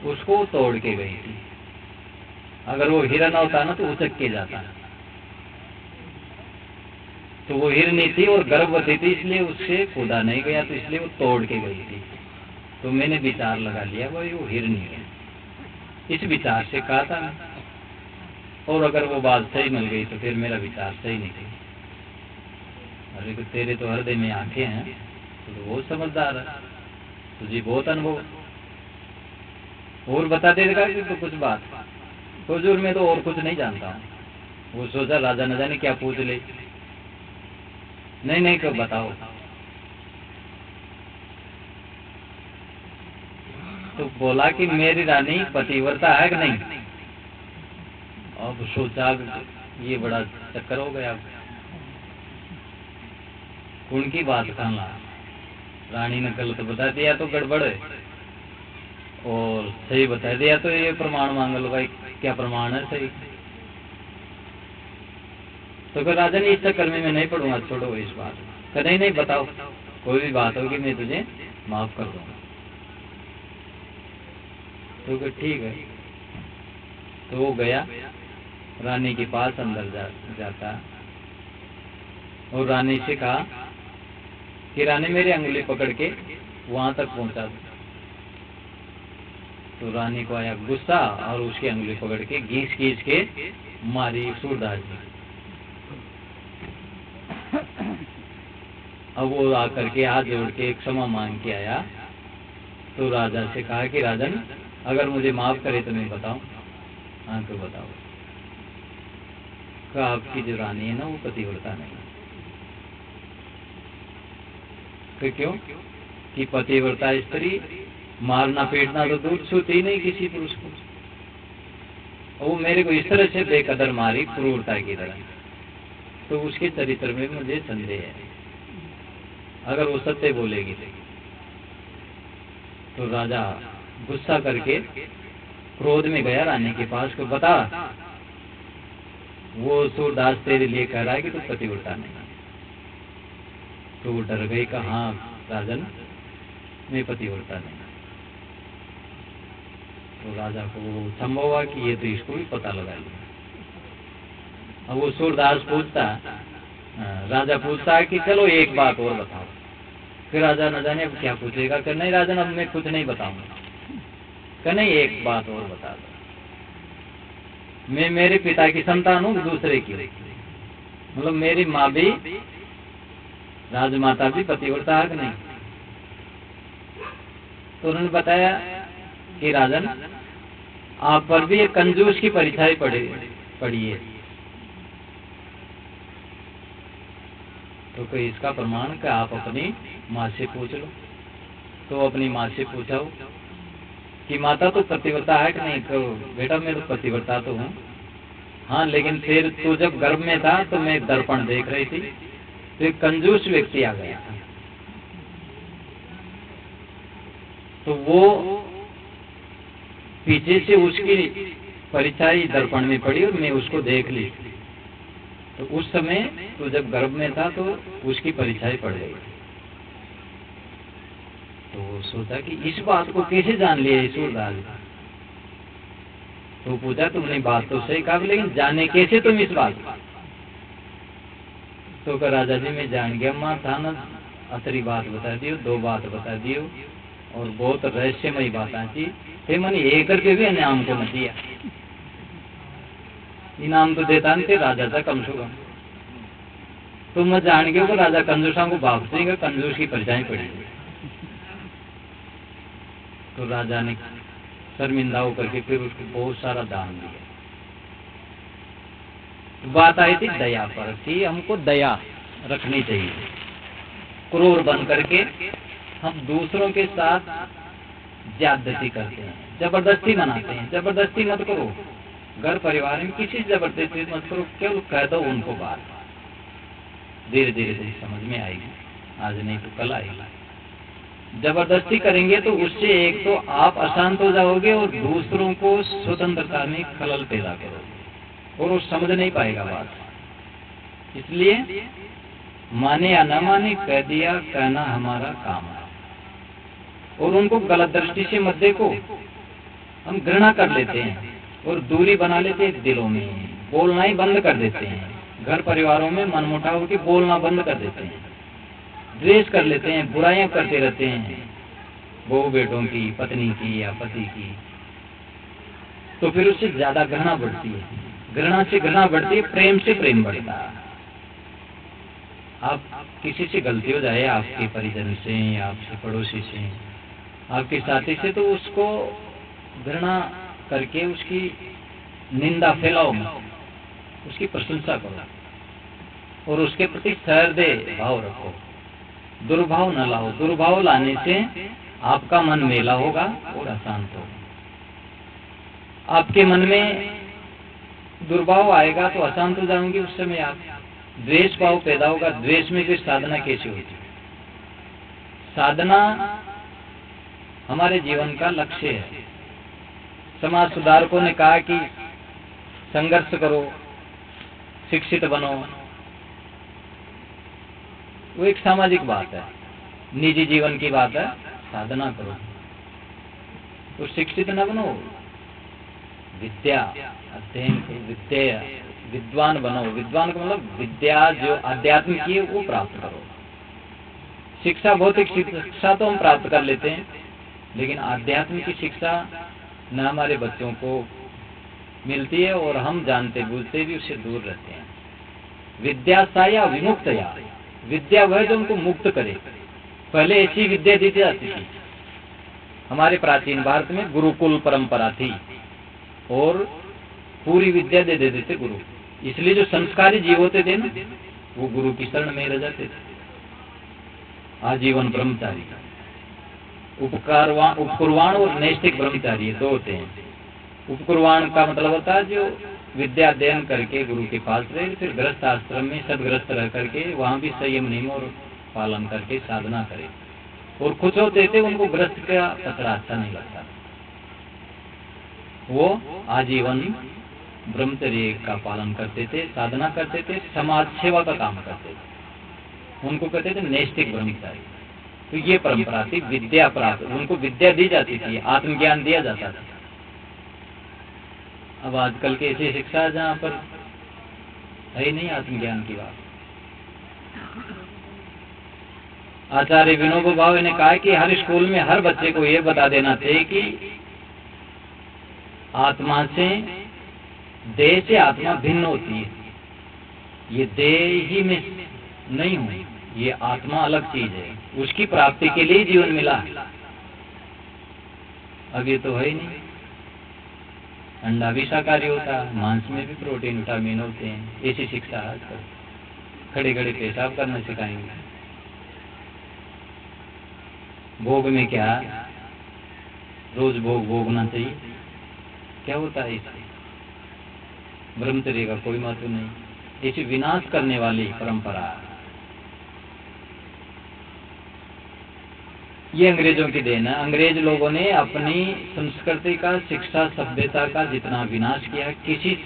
Speaker 1: उसको तोड़ के गई थी। अगर वो हिरन होता ना तो उचक के जाता, तो वो हिरनी थी और गर्भवती थी, इसलिए उससे कूदा नहीं गया, तो इसलिए वो तोड़ के गई थी। तो मैंने विचार लगा लिया भाई वो हिरनी है, इस विचार से कहा था। और अगर वो बात सही मिल गई तो फिर मेरा विचार सही नहीं थी। अरे तो तेरे तो हृदय में आंखें हैं, तो वो समझदार है, तुझे बहुत अनुभव, और बता देगा कि तो कुछ बात। हुजूर मैं तो और कुछ नहीं जानता हूँ। वो सोचा राजा न जाने क्या पूछ ले, नहीं नहीं क्यों बताओ। तो बोला कि मेरी रानी पतिव्रता है कि नहीं? अब सोचा ये बड़ा चक्कर हो गया, उनकी बात कहना, रानी ने गलत बता दिया तो गड़बड़ है, और सही बता दिया तो ये प्रमाण मांग लो भाई, क्या प्रमाण है सही? तो फिर राजा ने इस चक्कर में मैं नहीं पढ़ूंगा, छोड़ो इस बात। नहीं नहीं बताओ, कोई भी बात होगी मैं तुझे माफ कर दूंगा। तो फिर ठीक है। तो वो गया रानी के पास, अंदर जाता और रानी से कहा कि रानी मेरी अंगुली पकड़ के वहां तक पहुंचा दो। तो रानी को आया गुस्सा और उसकी अंगुली पकड़ के घींच खींच के मारी सूरदास जी। अब वो आकर के हाथ जोड़ के क्षमा मांग के आया, तो राजा से कहा कि राजन अगर मुझे माफ करे तो मैं बताऊं। हाँ तो बताओ। कहा आपकी जो रानी है ना वो पतिव्रता नहीं। तो क्यों? कि पतिव्रता स्त्री मारना पीटना तो दूर छूती ही नहीं किसी पुरुष को। वो मेरे को इस तरह से बेकदर मारी, क्रूरता की तरह, तो उसके चरित्र में मुझे संदेह है। अगर वो सत्य बोलेगी तो राजा गुस्सा करके क्रोध में गया रानी के पास को बता, वो सूरदास तेरे लिए कह रहा है कि तू पतिव्रता नहीं। तो वो डर गई, कहा हाँ राजन मैं पतिव्रता नहीं। तो राजा को संभव हुआ कि ये तो इसको भी पता लगा लिया। अब वो सूरदास पूछता, राजा पूछता है कि चलो एक बात और बताओ। फिर राजा न जाने अब क्या पूछेगा, कि नहीं राजन अब मैं कुछ नहीं बताऊंगा। कि नहीं एक बात और बता दो, मैं मेरे पिता की संतान हूँ दूसरे की, मतलब मेरी माँ भी राजमाता भी पतिव्रता है कि नहीं। तो उन्होंने बताया कि राजन आप पर भी एक कंजूस की परीक्षा ही पड़ी है। तो कोई इसका प्रमाण कि आप अपनी माँ से पूछ लो। तो अपनी माँ से पूछा कि माता तो पतिव्रता है कि नहीं। तो बेटा मैं तो पतिव्रता तो हूँ, हाँ लेकिन फिर तो जब गर्भ में था तो मैं दर्पण देख रही थी, तो एक कंजूस व्यक्ति आ गया। तो वो पीछे से उसकी परछाई दर्पण में पड़ी और मैं उसको देख ली। तो उस समय तो जब गर्भ में था तो उसकी परछाई पड़ गई। तो सोचा कि इस बात को कैसे जान लिया सूरदास। तो पूछा तुमने बात तो सही कहा, लेकिन जाने कैसे तुम इस बात को। तो कहा राजा जी मैं जान गया, माँ था ना असली बात बता दियो, दो बात बता दियो और बहुत रहस्यमयी बात आती थे। मैंने एक करके भी इनाम को न दिया, इनाम तो देता नहीं राजा था कम से कम। तो मैं जान गया कि राजा कंजूसा को बाप से कंजूस की परछाई पड़ी। तो राजा ने शर्मिंदा होकर के फिर उसको बहुत सारा दान दिया। बात आई थी दया पर कि हमको दया रखनी चाहिए। क्रूर बन करके हम दूसरों के साथ ज्यादती करते हैं, जबरदस्ती मनाते हैं। जबरदस्ती मत करो, घर परिवार में किसी जबरदस्ती मत करो, केवल कह दो उनको बात, धीरे धीरे से समझ में आएगी, आज नहीं तो कल आएगी। जबरदस्ती करेंगे तो उससे एक तो आप अशांत हो जाओगे और दूसरों को स्वतंत्रता में खलल पैदा करोगे और वो समझ नहीं पाएगा बात। इसलिए माने या न माने कह दिया, कहना हमारा काम है। और उनको गलत दृष्टि से मत देखो, हम घृणा कर लेते हैं और दूरी बना लेते हैं दिलों में, बोलना ही बंद कर देते हैं। घर परिवारों में मनमुटाव की बोलना बंद कर देते हैं, द्वेष कर लेते हैं, बुराइयां करते रहते हैं बहू बेटों की, पत्नी की या पति की। तो फिर उससे ज्यादा घृणा बढ़ती है, घृणा से घृणा बढ़ती है, प्रेम से प्रेम बढ़ता है। आप किसी से गलती हो जाए, आपके परिजन से या आपके पड़ोसी से, आपके साथी से, तो उसको घृणा करके उसकी निंदा फैलाओ, उसकी प्रशंसा करो और उसके प्रति सहृदय भाव रखो, दुर्भाव न लाओ। दुर्भाव लाने से आपका मन मेला होगा और अशांत होगा। आपके मन में दुर्भाव आएगा तो अशांत हो जाएंगे, उस समय आप द्वेष भाव पैदा होगा। द्वेष में फिर साधना कैसे होती? साधना हमारे जीवन का लक्ष्य है। समाज सुधारकों ने कहा कि संघर्ष करो, शिक्षित बनो, वो एक सामाजिक बात है, निजी जीवन की बात है। साधना करो तो शिक्षित न बनो, विद्या अध्ययन करो, विद्वान बनो। विद्वान का मतलब विद्या जो आध्यात्मिक की है वो प्राप्त करो। शिक्षा, भौतिक शिक्षा तो हम प्राप्त कर लेते हैं, लेकिन आध्यात्मिक की शिक्षा न हमारे बच्चों को मिलती है और हम जानते बूझते भी उससे दूर रहते हैं। विद्या साया विमुक्तया, विद्या वह जो उनको मुक्त करे। पहले ऐसी विद्या दी जाती थी। हमारे प्राचीन भारत में गुरुकुल परंपरा थी और पूरी विद्या दे देते थे गुरु। इसलिए जो संस्कारी जीव होते थे ना, वो गुरु की शरण में रह जाते थे। आजीवन ब्रह्मचारी, उपकुर्वाण और नैष्ठिक ब्रह्मचारी दो होते हैं। उपकुर्वाण का मतलब होता है जो विद्या अध्ययन करके गुरु के पास रहे, फिर गृहस्थ आश्रम में सदग्रस्त रह करके वहां भी संयम नियम और पालन करके साधना करे। और कुछ होते थे उनको गृहस्थ का पत्र अच्छा नहीं लगता, वो आजीवन ब्रह्मचर्य का पालन करते थे, साधना करते थे, समाज सेवा का काम करते थे। उनको कहते थे नैष्ठिक ब्रह्मचारी। तो ये परंपरा थी विद्या प्राप्त, उनको विद्या दी जाती थी, आत्मज्ञान दिया जाता था। अब आजकल की ऐसी शिक्षा जहाँ पर है ही नहीं आत्मज्ञान की बात। आचार्य विनोबा भावे ने कहा कि हर स्कूल में हर बच्चे को यह बता देना चाहिए कि आत्मा से, देह से आत्मा भिन्न होती है। ये देह ही में नहीं हूं, ये आत्मा अलग चीज है, उसकी प्राप्ति के लिए जीवन मिला। अब ये तो है ही नहीं। अंडा भी शाकाहारी होता, मांस में भी प्रोटीन विटामिन होते हैं। ऐसी शिक्षा आजकल खड़े खड़े पेशाब करना सिखाएंगे। भोग में क्या, रोज भोग भोगना चाहिए, क्या होता है इससे? ब्रह्मचर्य का कोई महत्व नहीं। ऐसी विनाश करने वाली परंपरा ये अंग्रेजों की देन है। अंग्रेज लोगों ने अपनी संस्कृति का, शिक्षा, सभ्यता का जितना विनाश किया किसी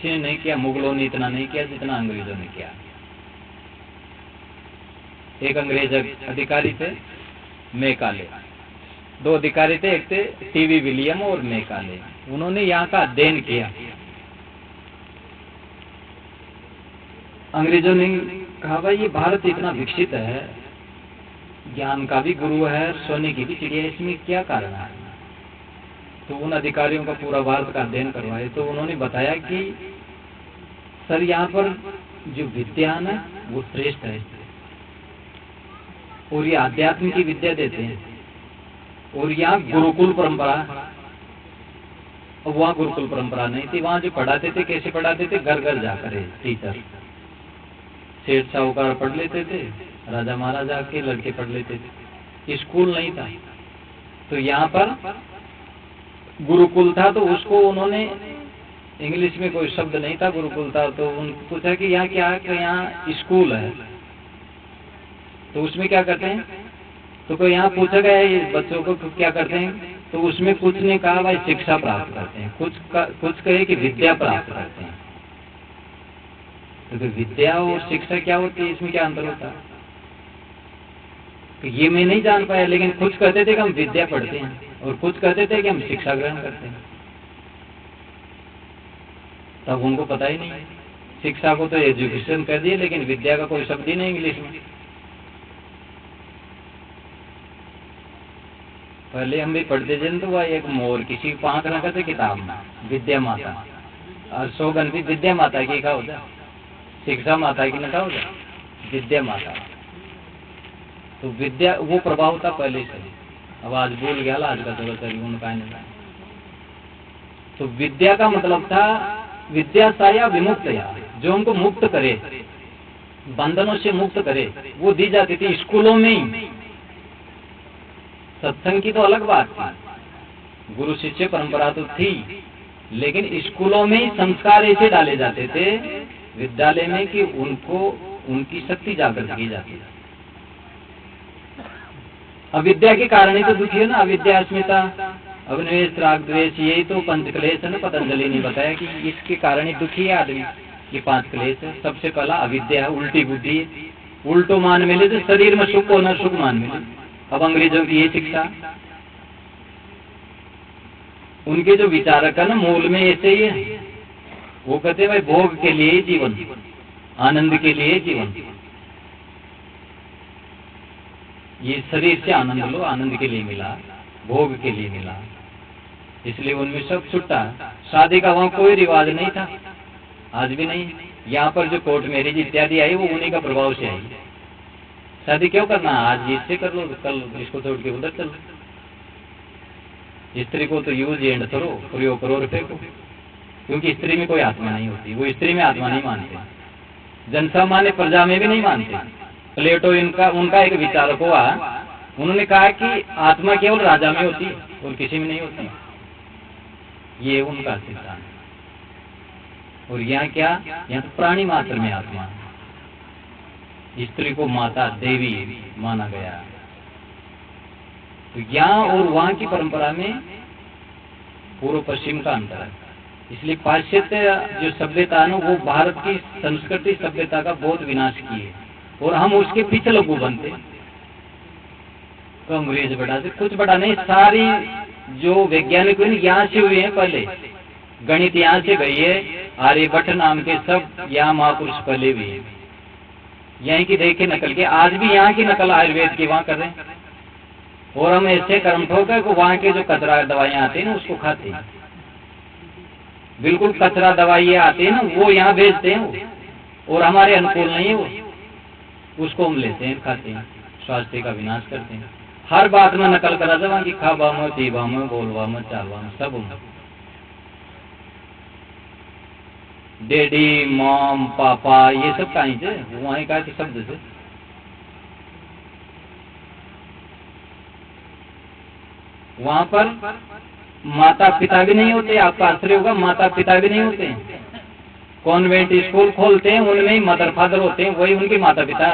Speaker 1: ने नहीं किया। मुगलों ने इतना नहीं किया जितना अंग्रेजों ने किया। एक अंग्रेज अधिकारी थे मैकाले, दो अधिकारी थे, एक थे टीवी विलियम और मैकाले। उन्होंने यहाँ का अध्ययन किया। अंग्रेजों ने कहा भाई ये भारत इतना विकसित है, ज्ञान का भी गुरु है, सोने की भी चिड़िया, इसमें क्या कारण है? तो उन अधिकारियों का पूरा भारत का अध्ययन करवाए। तो उन्होंने बताया कि सर यहाँ पर जो विद्या है ना वो श्रेष्ठ है, और ये आध्यात्म की विद्या देते हैं, और यहाँ गुरुकुल परंपरा। और वहाँ गुरुकुल परंपरा नहीं थी। वहाँ जो पढ़ाते थे कैसे पढ़ाते थे? घर घर जाकर टीचर, सेठ साहूकार पढ़ लेते थे, राजा महाराजा के लड़के पढ़ लेते थे। स्कूल नहीं था। तो यहाँ पर गुरुकुल था। तो उसको उन्होंने, इंग्लिश में कोई शब्द नहीं था, गुरुकुल था। तो उनको पूछा कि यहाँ क्या है? कि यहाँ स्कूल है। तो उसमें क्या करते हैं? तो कोई यहाँ पूछा गया ये बच्चों को क्या करते हैं? तो उसमें कुछ ने कहा भाई शिक्षा प्राप्त करते हैं, कुछ कहे कि विद्या प्राप्त करते हैं। तो विद्या और शिक्षा क्या होती है, इसमें क्या अंतर होता है? तो ये मैं नहीं जान पाया। लेकिन कुछ कहते थे कि हम विद्या पढ़ते हैं और कुछ कहते थे कि हम शिक्षा ग्रहण करते हैं। तब उनको पता ही नहीं। शिक्षा को तो एजुकेशन कर दिए, लेकिन विद्या का कोई शब्द ही नहीं इंग्लिश में। पहले हम भी पढ़ते थे तो वह एक मोर किसी पांख रखा था किताब में, विद्या माता, और सौगन भी विद्या माता की का होता, शिक्षा माता की ना होता, विद्या माता। तो विद्या वो प्रभाव था पहले से। अब आज भूल गया आज का थोड़ा सा उनका नहीं। तो विद्या का मतलब था विद्या साया विमुक्त, या जो हमको मुक्त करे, बंधनों से मुक्त करे, वो दी जाती थी स्कूलों में ही। सत्संग की तो अलग बात थी, गुरु शिष्य परंपरा तो थी, लेकिन स्कूलों में ही संस्कार ऐसे डाले जाते थे विद्यालय में कि उनको उनकी शक्ति जागृत की जाती है। अविद्या के कारण ही तो दुखी है ना। अविद्या, अस्मिता, अभिनिवेश, राग, द्वेष, यही तो पंच क्लेश है ना। पतंजलि ने बताया कि इसके कारण ही दुखी है आदमी। ये 5 क्लेश है। सबसे पहला अविद्या है, उल्टी बुद्धि, उल्टो मान मिले तो शरीर में सुख हो न सुख मान मिले। अब अंग्रेजों की ये शिक्षा, उनके जो विचारक है ना मूल में ऐसे ही है। वो कहते हैं भाई भोग के लिए जीवन, आनंद के लिए जीवन। ये शरीर से आनंद लो, आनंद के लिए मिला, भोग के लिए मिला, इसलिए उनमें सब छुट्टा। शादी का वहां कोई रिवाज नहीं था, आज भी नहीं। यहाँ पर जो कोर्ट मैरिज इत्यादि आई वो उन्हीं का प्रभाव से आई। शादी क्यों करना, आज इससे कर लो, कल इसको छोड़ के उधर चलो। स्त्री को तो यूज एंड करो, प्रयोग करो और फेंको, क्योंकि स्त्री में कोई आत्मा नहीं होती। वो स्त्री में आत्मा नहीं मानते, जनसामान्य प्रजा में भी नहीं मानते। प्लेटो उनका एक विचारक हुआ, उन्होंने कहा कि आत्मा केवल राजा में होती है और किसी में नहीं होती। ये उनका सिद्धांत। और यहाँ क्या, यहाँ तो प्राणी मात्र में आत्मा है। स्त्री को माता देवी माना गया। तो यहाँ और वहां की परंपरा में पूर्व पश्चिम का अंतर है। इसलिए पाश्चात्य जो सभ्यता है ना, वो भारत की संस्कृति सभ्यता का बहुत विनाश की है, और हम उसके पीछे लोग बनते। तो अंग्रेज बड़ा से कुछ बड़ा नहीं, सारी जो वैज्ञानिक यहाँ से हुए हैं, पहले गणित यहाँ से गई है, आर्यभट्ट नाम के सब यहाँ महापुरुष पहले भी हैं, यहीं की देखे नकल के, आज भी यहाँ की नकल आयुर्वेद की वहाँ कर रहे हैं। और हम ऐसे कर्म ठोक है कि वहाँ के जो कचरा दवाइयाँ आती है ना उसको खाते हैं, बिल्कुल कचरा दवाइयाँ आती है ना वो यहाँ बेचते हैं, और हमारे अनुकूल नहीं है वो, उसको हम लेते हैं खाते हैं, स्वास्थ्य का विनाश करते हैं। हर बात में नकल करा था वहाँ की, खाबा में, पीबा में, बोलवा में, चालवा में, सब में। डैडी, मॉम, पापा, ये सब कहीं से वहीं का शब्द से। वहां पर माता पिता भी नहीं होते, आपका आश्चर्य होगा, माता पिता भी नहीं होते हैं। कॉन्वेंट स्कूल खोलते हैं, उनमें ही मदर फादर होते हैं, वही उनके माता पिता।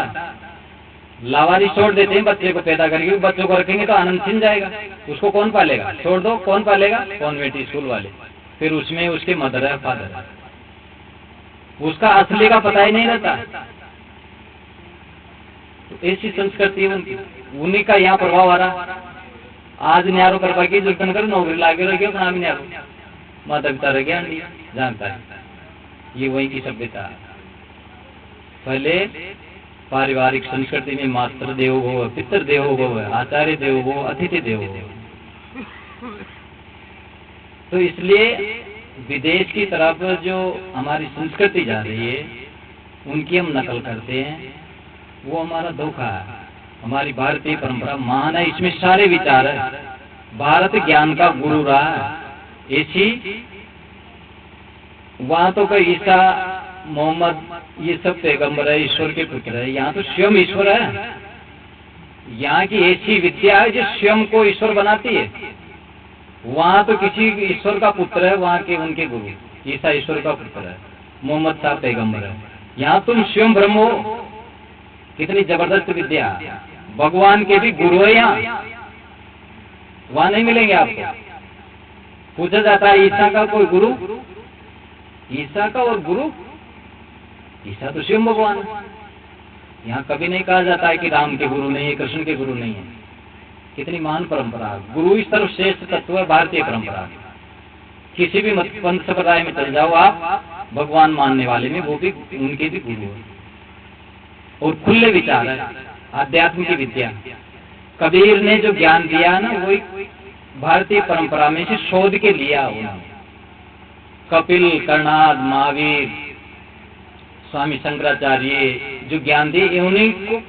Speaker 1: लावारिस छोड़ देते हैं बच्चे को पैदा करके, बच्चों को रखेंगे तो आनंद छिन जाएगा, उसको कौन पालेगा? छोड़ दो, कौन पालेगा? कॉन्वेंट स्कूल वाले। फिर उसमें उसके मदर है, फादर है, उसका असली का पता ही नहीं रहता। तो ऐसी संस्कृति उनकी, उन्हीं का यहाँ प्रभाव आ रहा। आज न्यारो करवा के जो कर नौकरी लागे रह गया, अपना भी न्यारो, माता पिता रह गया जानता है। ये वही की सभ्यता। पहले पारिवारिक संस्कृति में मातृ देवो भव, पितृ देवो भव, आचार्य देवो भव, अतिथि देवो भव। तो इसलिए विदेश की तरफ जो हमारी संस्कृति जा रही है, उनकी हम नकल करते हैं, वो हमारा धोखा है। हमारी भारतीय परंपरा महान है, इसमें सारे विचार है। भारत ज्ञान का गुरु रहा है। ऐसी वहां तो कोई ईसा, मोहम्मद, ये सब पैगंबर है, ईश्वर के पुत्र है। यहाँ तो स्वयं ईश्वर है। यहाँ की ऐसी विद्या है जो स्वयं को ईश्वर बनाती है। वहाँ तो किसी ईश्वर का पुत्र है, वहाँ के उनके गुरु। ईसा ईश्वर का पुत्र है, मोहम्मद साहब पैगंबर है। यहाँ तुम स्वयं ब्रह्म हो। कितनी जबरदस्त विद्या। भगवान के भी गुरु है यहाँ, वहां नहीं मिलेंगे आपको। पूछा जाता है ईसा का कोई गुरु? ईसा का और गुरु? ईसा तो स्वयं भगवान है। यहाँ कभी नहीं कहा जाता है कि राम के गुरु नहीं है, कृष्ण के गुरु नहीं है। कितनी महान परंपरा। गुरु इस तरफ श्रेष्ठ तत्व है भारतीय परंपरा। किसी भी मत पंथ संप्रदाय में चल जाओ आप, भगवान मानने वाले में वो भी उनके भी गुरु है, और खुले विचार है, आध्यात्म की विद्या। कबीर ने जो ज्ञान दिया ना, वही भारतीय परंपरा में से शोध के लिया उन्होंने। कपिल, कर्णाद, महावीर, स्वामी शंकराचार्य जो ज्ञान दिए, उन्हीं को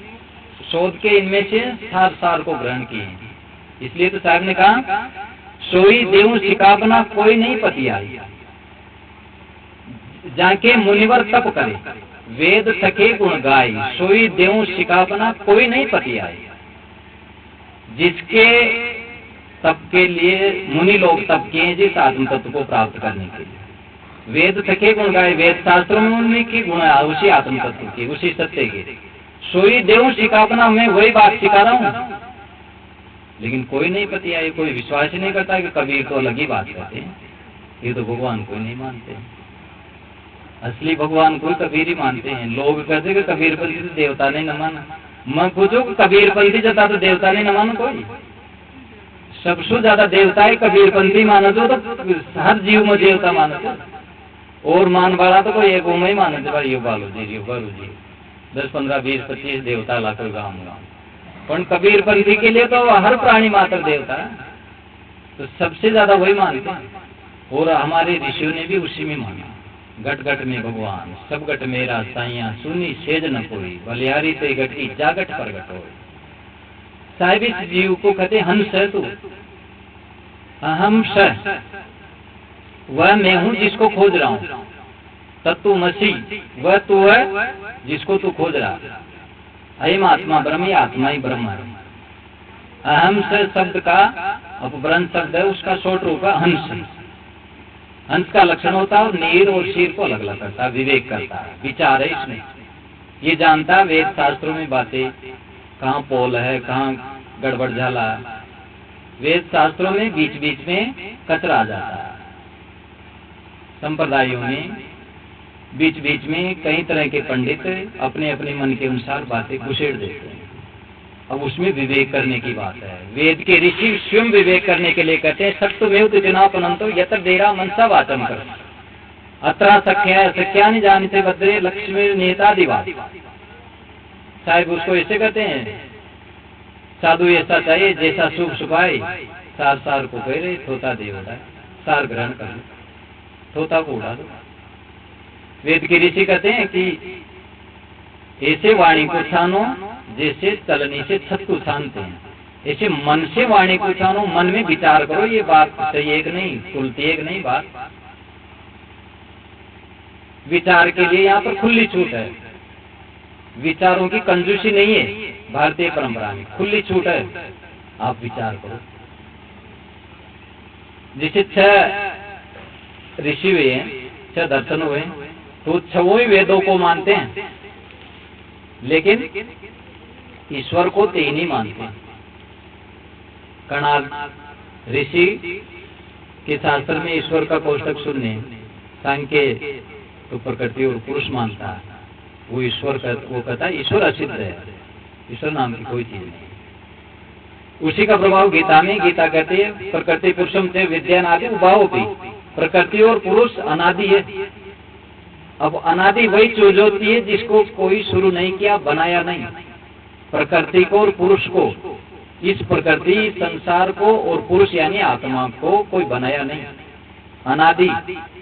Speaker 1: शोध के इनमें से सार को ग्रहण किए। इसलिए तो साहब ने कहा, सोई देव सिकापना कोई नहीं पतिया, जाके मुनिवर तप करे, वेद सके गुण गाय, सोई देव सिकापना कोई नहीं पतिया। जिसके तप के लिए मुनि लोग तप किए हैं, जिस आत्म तत्व को प्राप्त करने के लिए। वेद सके गुण गाय, वेद शास्त्रों में उन्हीं की गुण है, उसी आत्म तत्व की, उसी सत्य के। सोई देव सिकापना, मैं वही बात सिखा रहा हूँ, लेकिन कोई नहीं पतिया। कोई विश्वास ही नहीं करता कि कबीर तो अलग ही बात करते हैं, ये तो भगवान को नहीं मानते। असली भगवान को कबीर ही मानते हैं। लोग कहते कि कबीरपंथी तो देवता नहीं न माना। मैं पूछो कबीरपंथी जता तो देवता नहीं न मानो कोई। सबसे ज्यादा देवता है कबीरपंथी मानो तो हर जीव में देवता मानो तो, और मान वाला तो कोई एक में ही मानो तो भाई, ये बालू जी, 10, 15, 20, 25 देवता लाखों गाँव। पर कबीरपंथी के लिए तो हर प्राणी मात्र देवता है, तो सबसे ज्यादा वही मानते हैं। और हमारे ऋषियों ने भी उसी में माना। घट घट में भगवान, सब घट मेरा साइया, सुनी सेज न कोई, बलिहारी ते घटी जागट प्रगट हो। साहिब इस जीव को कहते हंस है तू, अहम स, वह मैं हूँ जिसको खोज रहा हूँ। तत्वमसि, वह तू है जिसको तू खोज रहा। अयम आत्मा ब्रह्म, आत्मा ही ब्रह्म है। अहम स शब्द का अपभ्रंश शब्द है, उसका शॉर्ट रूप है हंस। हंस का लक्षण होता है नीर और शीर को अलग अलग करता है, विवेक करता है, विचार है इसमें। ये जानता वेद शास्त्रों में बातें, कहाँ पोल है, कहाँ गड़बड़ झाला, वेद शास्त्रों में बीच बीच में कचरा आ जाता है। संप्रदायों में बीच बीच में कई तरह के पंडित अपने अपने मन के अनुसार बातें घुसेड़ देते हैं। अब उसमें विवेक करने की बात है। वेद के ऋषि स्वयं विवेक करने के लिए कहते हैं सत्वमेव तुजनापनंतो यत्र देरा मनसा वाचम कर अत्रा सख्या नहीं जानते भद्रे लक्ष्मी नेता दिवा। साहिब उसको ऐसे कहते हैं, साधु ऐसा चाहिए जैसा सुख सुखाए, सार सार को कह रहे थोता दे होता है, सार ग्रहण कर लो, थोता को उड़ा दो। वेद के ऋषि कहते हैं कि ऐसे वाणी को छानो जैसे चलने से छत्तू छानते हैं, ऐसे मन से वाणी को छानो, मन में विचार करो ये बात सही एक नहीं, खुलती एक नहीं बात। विचार के लिए यहाँ पर खुली छूट है, विचारों की कंजूसी नहीं है। भारतीय परंपरा में खुली छूट है, आप विचार करो। जैसे 6 ऋषि हुए, 6 दर्शन हुए, तो 6 ही वेदों को मानते हैं, लेकिन ईश्वर को 3 ही मानते हैं। कणाद ऋषि के शास्त्र में ईश्वर का कोष्टक सुनने, सांख्य तो प्रकृति और पुरुष मानता है, वो ईश्वर का, वो कहता है ईश्वर असिद्ध है, ईश्वर नाम की कोई चीज नहीं। उसी का प्रभाव गीता में, गीता कहती है प्रकृति पुरुषम से विद्यानादि उभाव भी, प्रकृति और पुरुष अनादि है। अब अनादि वही चीज होती है जिसको कोई शुरू नहीं किया, बनाया नहीं। प्रकृति को और पुरुष को, इस प्रकृति संसार को और पुरुष यानी आत्मा को कोई बनाया नहीं। अनादि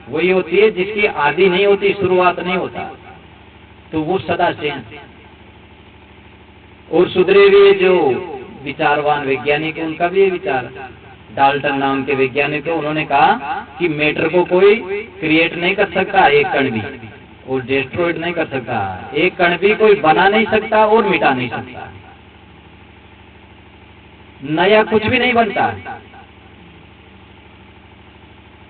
Speaker 1: वही होती है जिसकी आदि नहीं होती, शुरुआत नहीं होता, तो वो सदा से है। और सुधरे हुए जो विचारवान वैज्ञानिक है उनका भी ये विचार, डाल्टन नाम के वैज्ञानिक है, उन्होंने कहा कि मैटर को कोई क्रिएट नहीं कर सकता एक कण भी, और डिस्ट्रॉयड नहीं कर सकता, एक कण भी कोई बना नहीं सकता और मिटा नहीं सकता, नया कुछ भी नहीं बनता।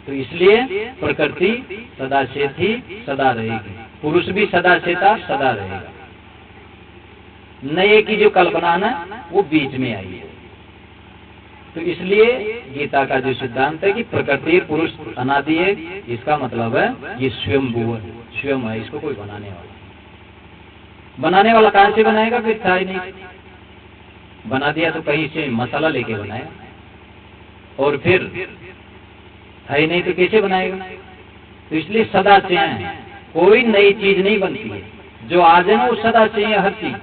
Speaker 1: तो इसलिए प्रकृति सदा से थी, सदा रहेगी, पुरुष भी सदा से था, सदा रहेगा। नए की जो कल्पना ना वो बीच में आई है। तो इसलिए गीता का जो सिद्धांत है कि प्रकृति पुरुष अनादि है, इसका मतलब है ये स्वयंभू है, स्वयं है, इसको कोई बनाने वाला कहां से बनाएगा? फिर था ही नहीं, बना दिया तो कहीं से मसाला लेके बनाया, और फिर था ही नहीं तो कैसे बनाएगा? तो इसलिए सदा से है, कोई नई चीज नहीं बनती है। जो आज है ना वो सदा से है, हर चीज।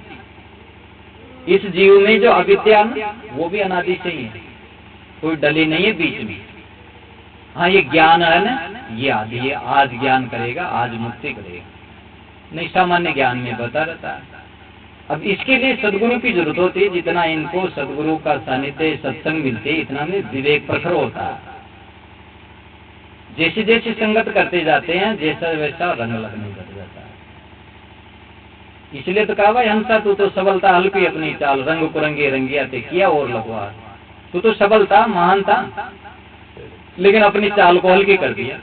Speaker 1: इस जीव में जो अविद्या वो भी अनादि से ही है, कोई डली नहीं है बीच में। हाँ ये ज्ञान है ना, ये आदि है, आज ज्ञान करेगा, आज मुक्ति करेगा, नहीं सामान्य ज्ञान में बता रहता है। अब इसके लिए सदगुरु की जरूरत होती है। जितना इनको सदगुरु का सानिध्य सत्संग मिलते इतना में विवेक प्रखर होता है। जैसे जैसे संगत करते जाते हैं जैसा वैसा रंग लगने लग जाता है। इसलिए तो कहा भाई हंसा तू तो सबलता हल्की अपनी चाल, रंग कुरंगे रंगिया ते किया और लगवा। तू तो सबल था, महान था, लेकिन अपनी चाल को हल्की कर दिया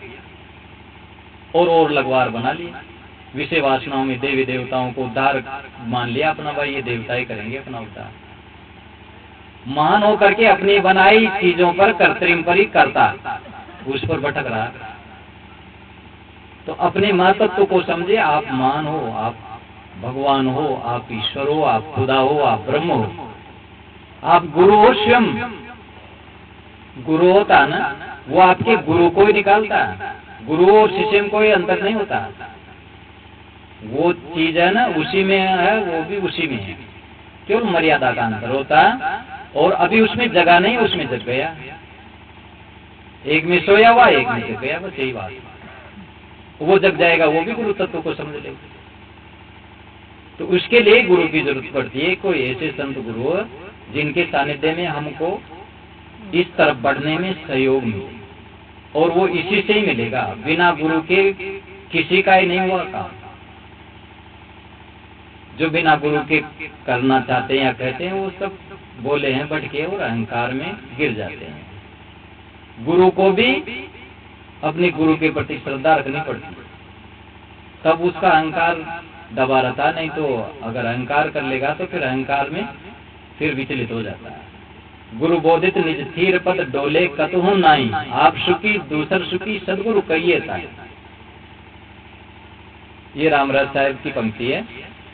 Speaker 1: और लगवार बना लिया। विषय वासनाओं में देवी देवताओं को उद्धार मान लिया अपना, भाई ये देवता ही करेंगे अपना उद्धार। महान होकर के अपनी बनाई चीजों पर कृत्रिम पर ही करता, उस पर भटक रहा। तो अपने महत्व को समझे, आप महान हो, आप भगवान हो, आप ईश्वर हो, आप खुदा हो, आप ब्रह्म हो, आप गुरु हो। स्वयं गुरु होता ना, वो आपके गुरु को ही निकालता है। गुरु और शिष्य में कोई अंतर नहीं होता। वो चीज है ना उसी में है, वो भी उसी में है, केवल मर्यादा का अंतर होता है। और अभी उसमें जगह नहीं, उसमें जग गया। एक में सोया हुआ, एक में जग गया, बस यही बात। वो जग जाएगा, वो भी गुरु तत्व को समझ लेगा। तो उसके लिए गुरु की जरूरत पड़ती है। कोई ऐसे संत गुरु जिनके सानिध्य में हमको इस तरफ बढ़ने में सहयोग मिले, और वो इसी से ही मिलेगा। बिना गुरु के किसी का ही नहीं हुआ काम। जो बिना गुरु के करना चाहते हैं या कहते हैं, वो सब बोले हैं भटके और अहंकार में गिर जाते हैं। गुरु को भी अपने गुरु के प्रति श्रद्धा रखनी पड़ती है, तब उसका अहंकार दबा रहता। नहीं तो अगर अहंकार कर लेगा तो फिर अहंकार में फिर विचलित हो जाता है। गुरु बोधित निज थीर पद डोले कतहु नाई, आप सुखी दूसर सुखी सदगुरु कहिए ताई। ये रामराज साहब की पंक्ति है।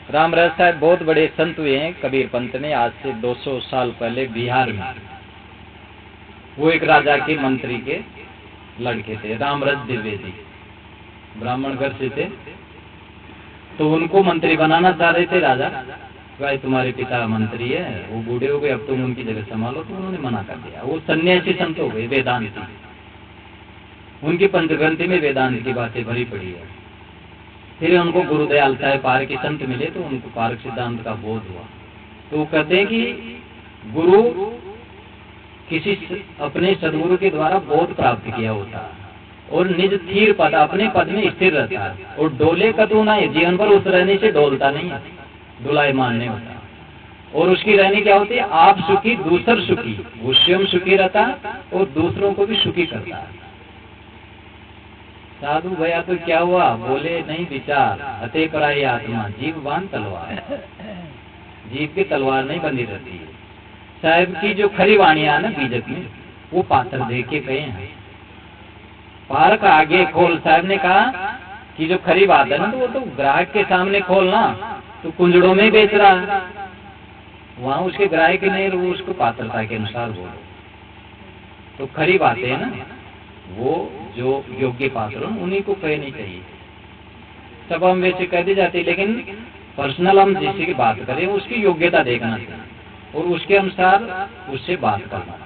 Speaker 1: रामराज साहब बहुत बड़े संत हुए हैं कबीर पंथ ने, आज से 200 साल पहले बिहार में। वो एक राजा के मंत्री के लड़के थे, रामराज द्विवेदी, ब्राह्मण घर से थे। तो उनको मंत्री बनाना चाह रहे थे राजा, भाई तुम्हारे पिता मंत्री है, वो बूढ़े हो गए, अब तुम उनकी जगह संभालो। तो उन्होंने मना कर दिया। वो सन्यासी संत हो गए, वेदांती। उनकी पंचग्रंथि में वेदांत की बातें भरी पड़ी है। फिर उनको गुरुदयाल साहब पारक के संत मिले, तो उनको पारक सिद्धांत का बोध हुआ। तो वो कहते हैं कि गुरु किसी अपने सदगुरु के द्वारा बोध प्राप्त किया होता है और निज थीर पद, अपने पद में स्थिर रहता है, और डोले कतहु ना, जीवन पर उस रहने से डोलता नहीं है, डुलायमान नहीं होता। और उसकी रहनी क्या होती है, आप सुखी दूसर सुखी, वो स्वयं सुखी रहता और दूसरों को भी सुखी करता है। साधु भैया तो क्या हुआ, बोले नहीं विचार, अते पराई आत्मा, जीव बांध तलवार, जीव की तलवार नहीं बंधी रहती है। साहब की जो खरी वाणियां ना बीजक में, वो पात्र दे के गए हैं। पार्क आगे खोल, साहब ने कहा कि जो खरी बात है ना, तो वो तो ग्राहक के सामने खोलना, तो कुंजड़ों में बेच रहा है, वहां उसके ग्राहक नहीं, वो उसको पात्रता के अनुसार बोलो। तो खरी बातें है ना, वो जो योग्य पात्र उन्हीं को कहनी चाहिए। सब हम वैसे कह दी जाती, लेकिन पर्सनल हम जिससे की बात करें उसकी योग्यता देखना चाहिए और उसके अनुसार उससे बात करना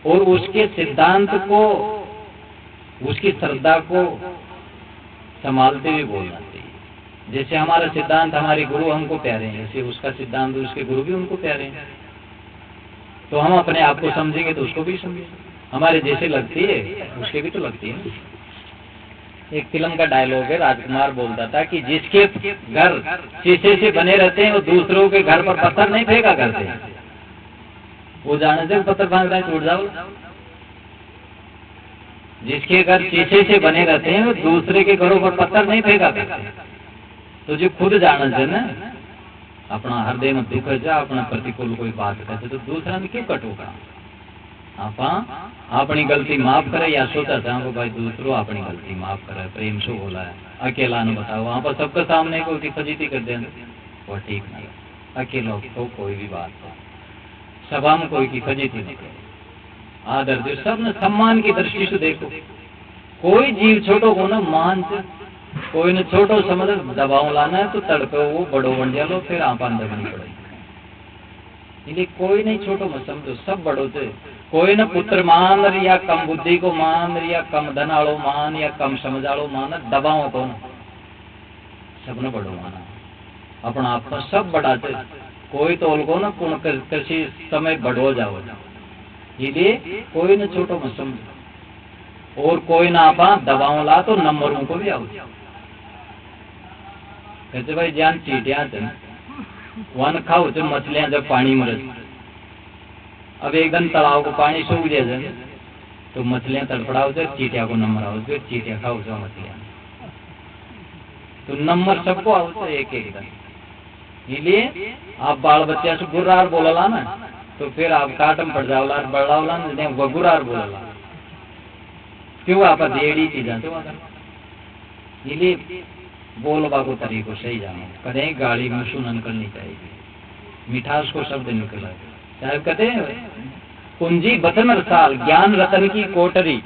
Speaker 1: और उसके सिद्धांत को, उसकी श्रद्धा को संभालते हुए बोलना चाहिए। जैसे हमारा सिद्धांत, हमारे गुरु हमको प्यारे हैं, जैसे उसका सिद्धांत, उसके गुरु भी उनको प्यारे हैं। तो हम अपने आप को समझेंगे तो उसको भी समझेंगे। हमारे जैसे लगती है उसके भी तो लगती है। एक फिल्म का डायलॉग है, राजकुमार बोलता था कि जिसके घर शीशे से बने रहते हैं वो दूसरों के घर पर पत्थर नहीं फेंका करते। वो जाने से पत्थर फेंकता है, टूट जाओ। जिसके घर शीशे से बने रहते हैं वो दूसरे के घरों पर पत्थर नहीं फेंका करते। तो जो खुद जाना से ना अपना हृदय में दुख जा, अपना प्रतिकूल कोई बात करते तो दूसरा में क्यों कटोगा। आप अपनी गलती माफ करे या सोचा था भाई दूसरों अपनी गलती माफ करे, प्रेम से बोला है, अकेला न बताओ, वहां पर सबके सामने कोई फजीती कर देना वो ठीक नहीं। अकेला तो कोई भी बात हो, सभा में कोई की फजीती नहीं करे, आदर दो, सब ने सम्मान की दृष्टि से देखो। कोई जीव छोटो को न मान से, कोई ने छोटो समझ दबाव लाना है तो तड़पे वो बड़ो बन जालो, फिर आप अंदर बनी पड़ेगी। इसलिए कोई नहीं छोटो मत समझो, सब बड़ो से। कोई न पुत्र मान या कम बुद्धि को मान या कम धन आलो मान या कम समझ आलो मान, दबाओ को न सब न बड़ो माना, अपना आप पर सब बड़ा थे। कोई तो को न कुण किसी समय बढ़ो जाओ, इसलिए कोई न छोटो मत समझो। और कोई ना आपा दबाओ ला तो नंबरों को भी आओ कहते भाई जान चीटियां वन खाओ तो मछलियां जब पानी में रहती। अब एकदम तालाब को पानी सूख जाए तो मछलियां तड़पड़ाओ से चीटिया को नंबर आओ, चीटिया खाओ से मछलियां, तो नंबर सबको आओ से एक एक दिन। इसलिए आप बाल बच्चा से गुर्रार बोलला ना तो फिर आप काटम पड़ जाओ लार बड़ावला ना वो गुर्रार बोलला क्यों आप देड़ी चीजा तो इसलिए बोलबा को तरीको सही जानो, कदें गाड़ी में सुनन करनी चाहिए, मिठास को शब्द निकला। साहब कहते हैं कुंजी बतन रसाल, ज्ञान रतन की कोटरी,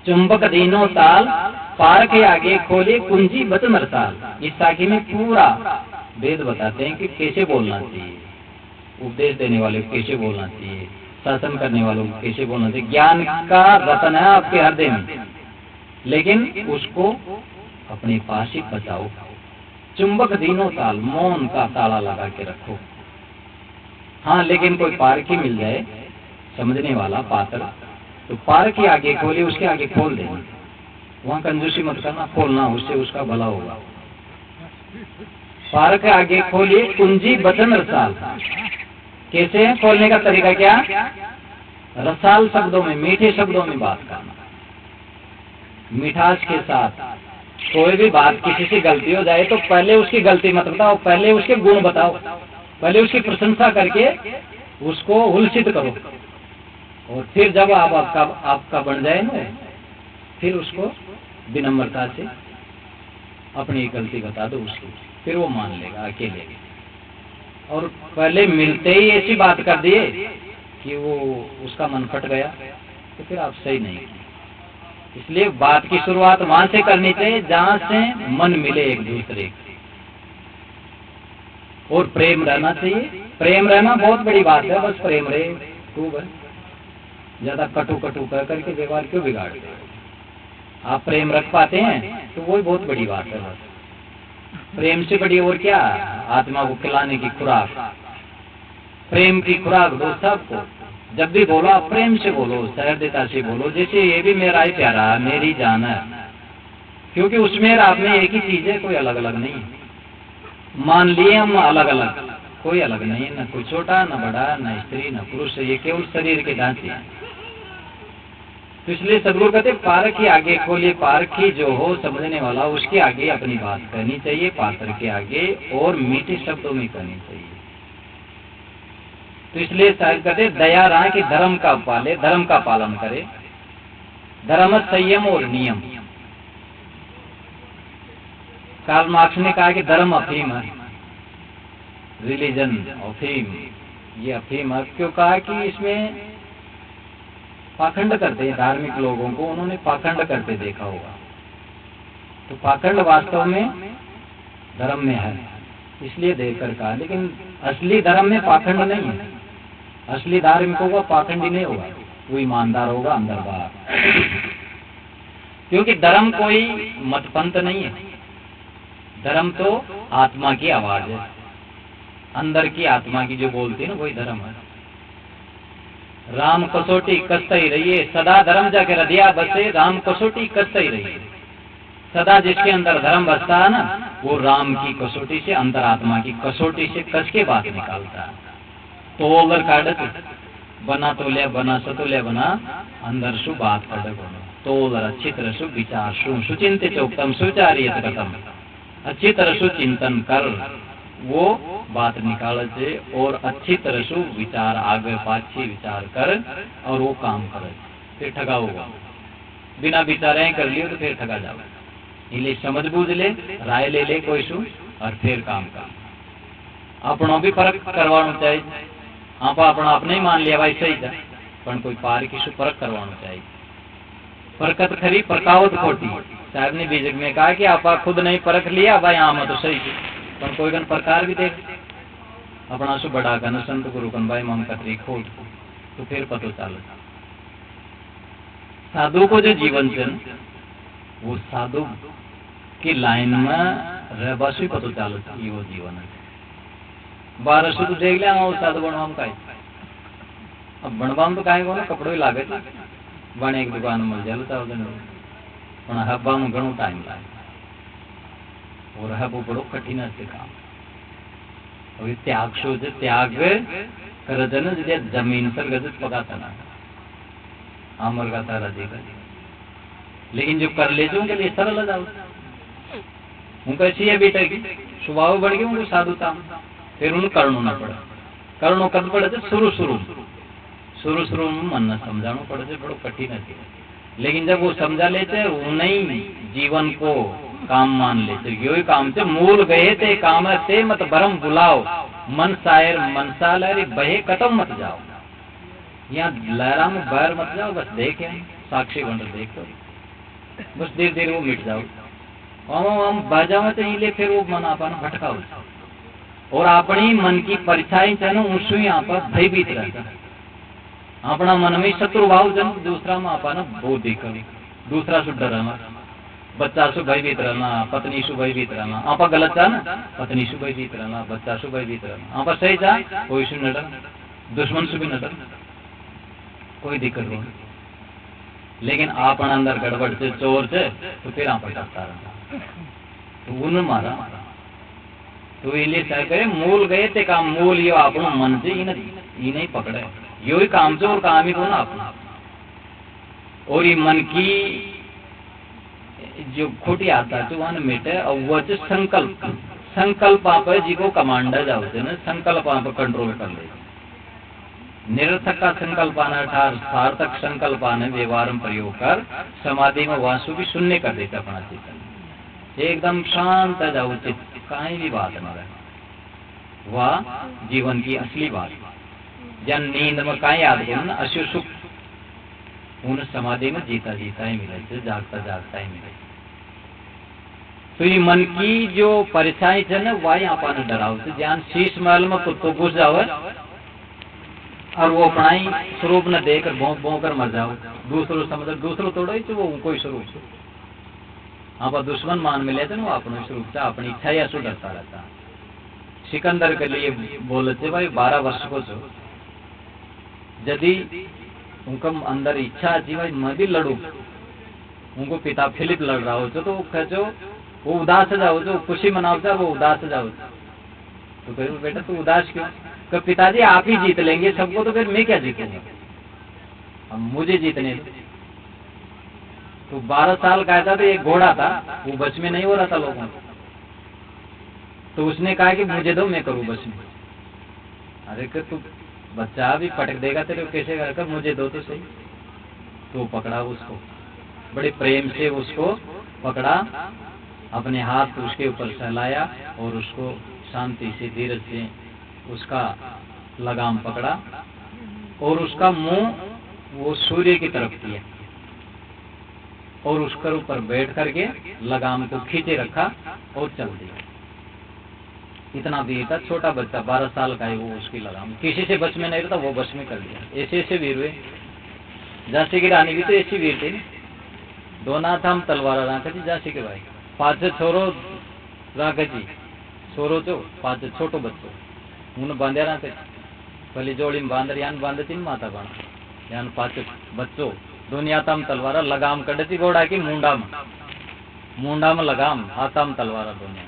Speaker 1: चुंबक दीनो ताल, पार के आगे खोले कुंजी बतन रसाल। इस साखी में पूरा वेद बताते हैं कि कैसे बोलना चाहिए, उपदेश देने वाले को कैसे बोलना चाहिए, शासन करने वालों को कैसे बोलना चाहिए। ज्ञान का रतन है आपके हृदय में, लेकिन उसको अपने पास ही बचाओ। चुंबक दीनो ताल, मौन का ताला लगा के रखो। हाँ, लेकिन कोई पारखी मिल जाए समझने वाला पात्र, तो पारखी आगे खोले, उसके आगे खोल देना, वहां कंजूसी मत करना, खोलना, उससे उसका भला होगा। पारक आगे खोलिए कुंजी बचन रसाल। कैसे है खोलने का तरीका? क्या? रसाल शब्दों में, मीठे शब्दों में बात करना, मिठास के साथ। कोई भी बात किसी से गलती हो जाए तो पहले उसकी गलती मत बताओ, पहले उसके गुण बताओ, पहले उसकी प्रशंसा करके उसको उलसित करो, और फिर जब आपका बन जाए ना, फिर उसको विनम्रता से अपनी गलती बता दो उसको, फिर वो मान लेगा अकेले। और पहले मिलते ही ऐसी बात कर दिए कि वो उसका मन फट गया, तो फिर आप सही नहीं। इसलिए बात की शुरुआत वहां से करनी चाहिए जहां से मन मिले एक दूसरे को, और प्रेम रहना चाहिए। प्रेम रहना बहुत बड़ी बात है, बस प्रेम रहे खूब है। ज्यादा कटु कटु कर करके व्यवहार क्यों बिगाड़ते हो? आप प्रेम रख पाते हैं तो वही बहुत बड़ी बात है। बस प्रेम से बड़ी और क्या? आत्मा को खिलाने की खुराक, प्रेम की खुराक दो सबको। जब भी बोलो आप प्रेम से बोलो, सहृदयता से बोलो, जैसे ये भी मेरा ही प्यारा है, मेरी जान है, क्योंकि उसमें आप में एक ही चीज है, कोई अलग अलग नहीं है। मान लिए हम अलग अलग, कोई अलग नहीं है, न कोई छोटा न बड़ा, न स्त्री न पुरुष, ये केवल शरीर के ढांचे हैं। तो इसलिए सदगुरु कहते पार की आगे खोलिए, पार की जो हो समझने वाला उसके आगे अपनी बात करनी चाहिए, पात्र के आगे, और मीठे शब्दों में करनी चाहिए। तो इसलिए शायद कहते दया रहा कि धर्म का पाले, धर्म का पालन करे, धर्म संयम और नियम। कार्ल मार्क्स ने कहा कि धर्म अफीम है, रिलीजन अफीम, ये अफीम है। क्यों कहा? कि इसमें पाखंड करते हैं धार्मिक लोगों को, उन्होंने पाखंड करते देखा होगा। तो पाखंड वास्तव में धर्म में है, इसलिए देखकर कहा। लेकिन असली धर्म में पाखंड नहीं है। असली धार्मिकों का पाखंड ही नहीं होगा, वो ईमानदार होगा अंदर बाहर। क्योंकि धर्म कोई मतपंथ नहीं है, धर्म तो आत्मा की आवाज है, अंदर की आत्मा की जो बोलती है ना, वही धर्म है। राम कसोटी कसता ही रहिए, सदा धर्म जाके हृदय बसे, राम कसोटी कसता ही रहिए। सदा जिसके अंदर धर्म बसता है ना, वो राम की कसोटी से, अंतरात्मा की कसोटी से कस के बात निकालता है। तो अगर काढ़त बना तोलिया बना सतोलिया बना, अंदर सु बात कड़क होना, तो अगर अच्छी तरह से विचार सुचिंतित चौकतम सुचारियत कथम, अच्छी तरह से चिंतन कर वो बात निकाल से, और अच्छी तरह से विचार आगे पाछे विचार कर और वो काम करे, फिर ठगा होगा। बिना विचारे कर लियो तो फिर ठगा जाओ। इसलिए समझ बूझ ले, राय ले ले कोई सु, और फिर काम कर। अपनों भी फर्क करवाना चाहिए। आप अपना अपने ही मान लिया भाई सही था, पर कोई पार की सु फर्क करवाना चाहिए। परकत खरी परकावत खोटी, साहब ने बीजक में कहा कि आप खुद नहीं परख लिया भाई, हाँ तो सही थी, पर कोई गन प्रकार भी देख अपना सु बड़ा गन संत गुरु कन भाई मम कतरी खोट, तो फिर पतो चाल। साधु को जो जीवन से वो साधु की लाइन में रहबा से पतो चाल वो जीवन है। 12 तो देख लिया वो साधु बनवाम का, अब बनवाम तो काहे को ना कपड़ो ही लागे बने एक दुकान मिल जाए तो हब्बा में घणो टाइम लागे, और हब्बो बड़ो कठिन है काम। अभी त्याग शो जो त्याग कर जन जमीन पर गजत पकाता ना आमर का सारा देगा, लेकिन जो कर ले जो उनके लिए सरल जाओ। उनको ऐसी है बेटा की स्वभाव बढ़ गया उनको साधुता, फिर उन्हें करणो ना पड़ा। करणो कद पड़े थे शुरू में मन न समझाना पड़े थे, बड़ो कठिन है। लेकिन जब वो समझा लेते उन्हीं जीवन को काम मान लेते, यही काम से मूल गए थे काम से मत भरम बुलाओ, मन शायर मनसा लहरी बहे कतम मत जाओ। यहाँ लहरा में बहर मत जाओ, बस देखे साक्षी बन देखो, बस धीरे धीरे वो मिट जाओ। हम बजाओ तो इले फिर वो मन अपना भटका और अपनी मन की परछाई चलो उससे यहाँ पर भयभीत रहता। अपना मन में शत्रु भाव जन दूसरा में अपना बोधी कर, दूसरा से डरना, बच्चा से भयभीत रहना, पत्नी से भयभीत रहना। आप गलत था ना, पत्नी से भयभीत रहना, बच्चा से भयभीत रहना। आप सही था, कोई से न डर, दुश्मन से भी न डर, कोई दिक्कत नहीं। लेकिन आप अंदर गड़बड़ से चोर से तो फिर आप डरता रहना, तो उन्हें मारा। तो इसलिए क्या करे, मूल गए थे काम, मूल यो अपना मन से ही नहीं पकड़े, यो ही काम से और काम ही को ना अपना। और ये मन की जो खोटी आता है वहां मिटे, और वो जो संकल्प आप जी को कमांडर जाओ ना, संकल्प आप कंट्रोल कर ले। निरर्थक का संकल्पान अर्थात सार्थक संकल्पान व्यवहारम प्रयोग कर समाधि में वासु भी शून्य कर देता अपना चेतन, एकदम शांत जाओ चित्त, कहीं भी बात न रहे। वह जीवन की असली बात। जन नींद में कहीं याद करो अशु सुख उन समाधि में जीता जीता ही मिले, जागता जागता ही मिले। तो ये मन की जो परेशानी है ना वही अपन डराव से ज्ञान शीश महल में कुत्तों घुस जाओ और वो अपना ही स्वरूप न देकर भोंक भोंक कर मर जाओ, दूसरों समझ दूसरों तोड़ो ही तो वो उनको ही स्वरूप से आप दुश्मन मान मिले थे वो अपने स्वरूप से अपनी इच्छा या सु डरता रहता। सिकंदर के लिए बोले थे भाई 12 वर्ष को जो यदि उनका अंदर इच्छा आती भाई मैं भी लड़ू, उनको पिता फिलिप लड़ रहा हो तो कहते वो उदास जाओ, जो खुशी मनाओ वो उदास जाओ। तो फिर बेटा तू उदास क्यों? तो पिताजी आप ही जीत लेंगे सबको, तो फिर मैं क्या जीतूंगा, अब मुझे जीतने दो। तो 12 साल का था तो एक घोड़ा था वो बस में नहीं हो रहा था लोगों को, तो उसने कहा कि मुझे दो मैं करूं बस में। अरे कि तू बच्चा भी पटक देगा तेरे को कैसे कर, मुझे दो तो सही। तो पकड़ा उसको, बड़े प्रेम से उसको पकड़ा, अपने हाथ उसके ऊपर सहलाया और उसको शांति से धीरज से उसका लगाम पकड़ा और उसका मुंह वो सूर्य की तरफ किया और उसके ऊपर बैठ करके लगाम को खींचे रखा और चल दिया। इतना वीर था, छोटा बच्चा 12 साल का है, वो उसकी लगाम किसी से बस में नहीं रहता, वो बस में कर दिया। ऐसे ऐसे वीर हुए। झांसी की रानी भी तो ऐसी वीर थी, दोना था हम तलवार राखा थी झांसी के भाई, 5 छोरो राखे जी, छोरो चो 5 छोटो बच्चो उन्हें बांध्या राखे, पहली जोड़ी में बांध यान बांधे थी माता बाण यान 5 बच्चों दुनिया तम तलवारा लगाम कटे थी घोड़ा की मुंडा में लगाम हाथा में तलवारा दुनिया।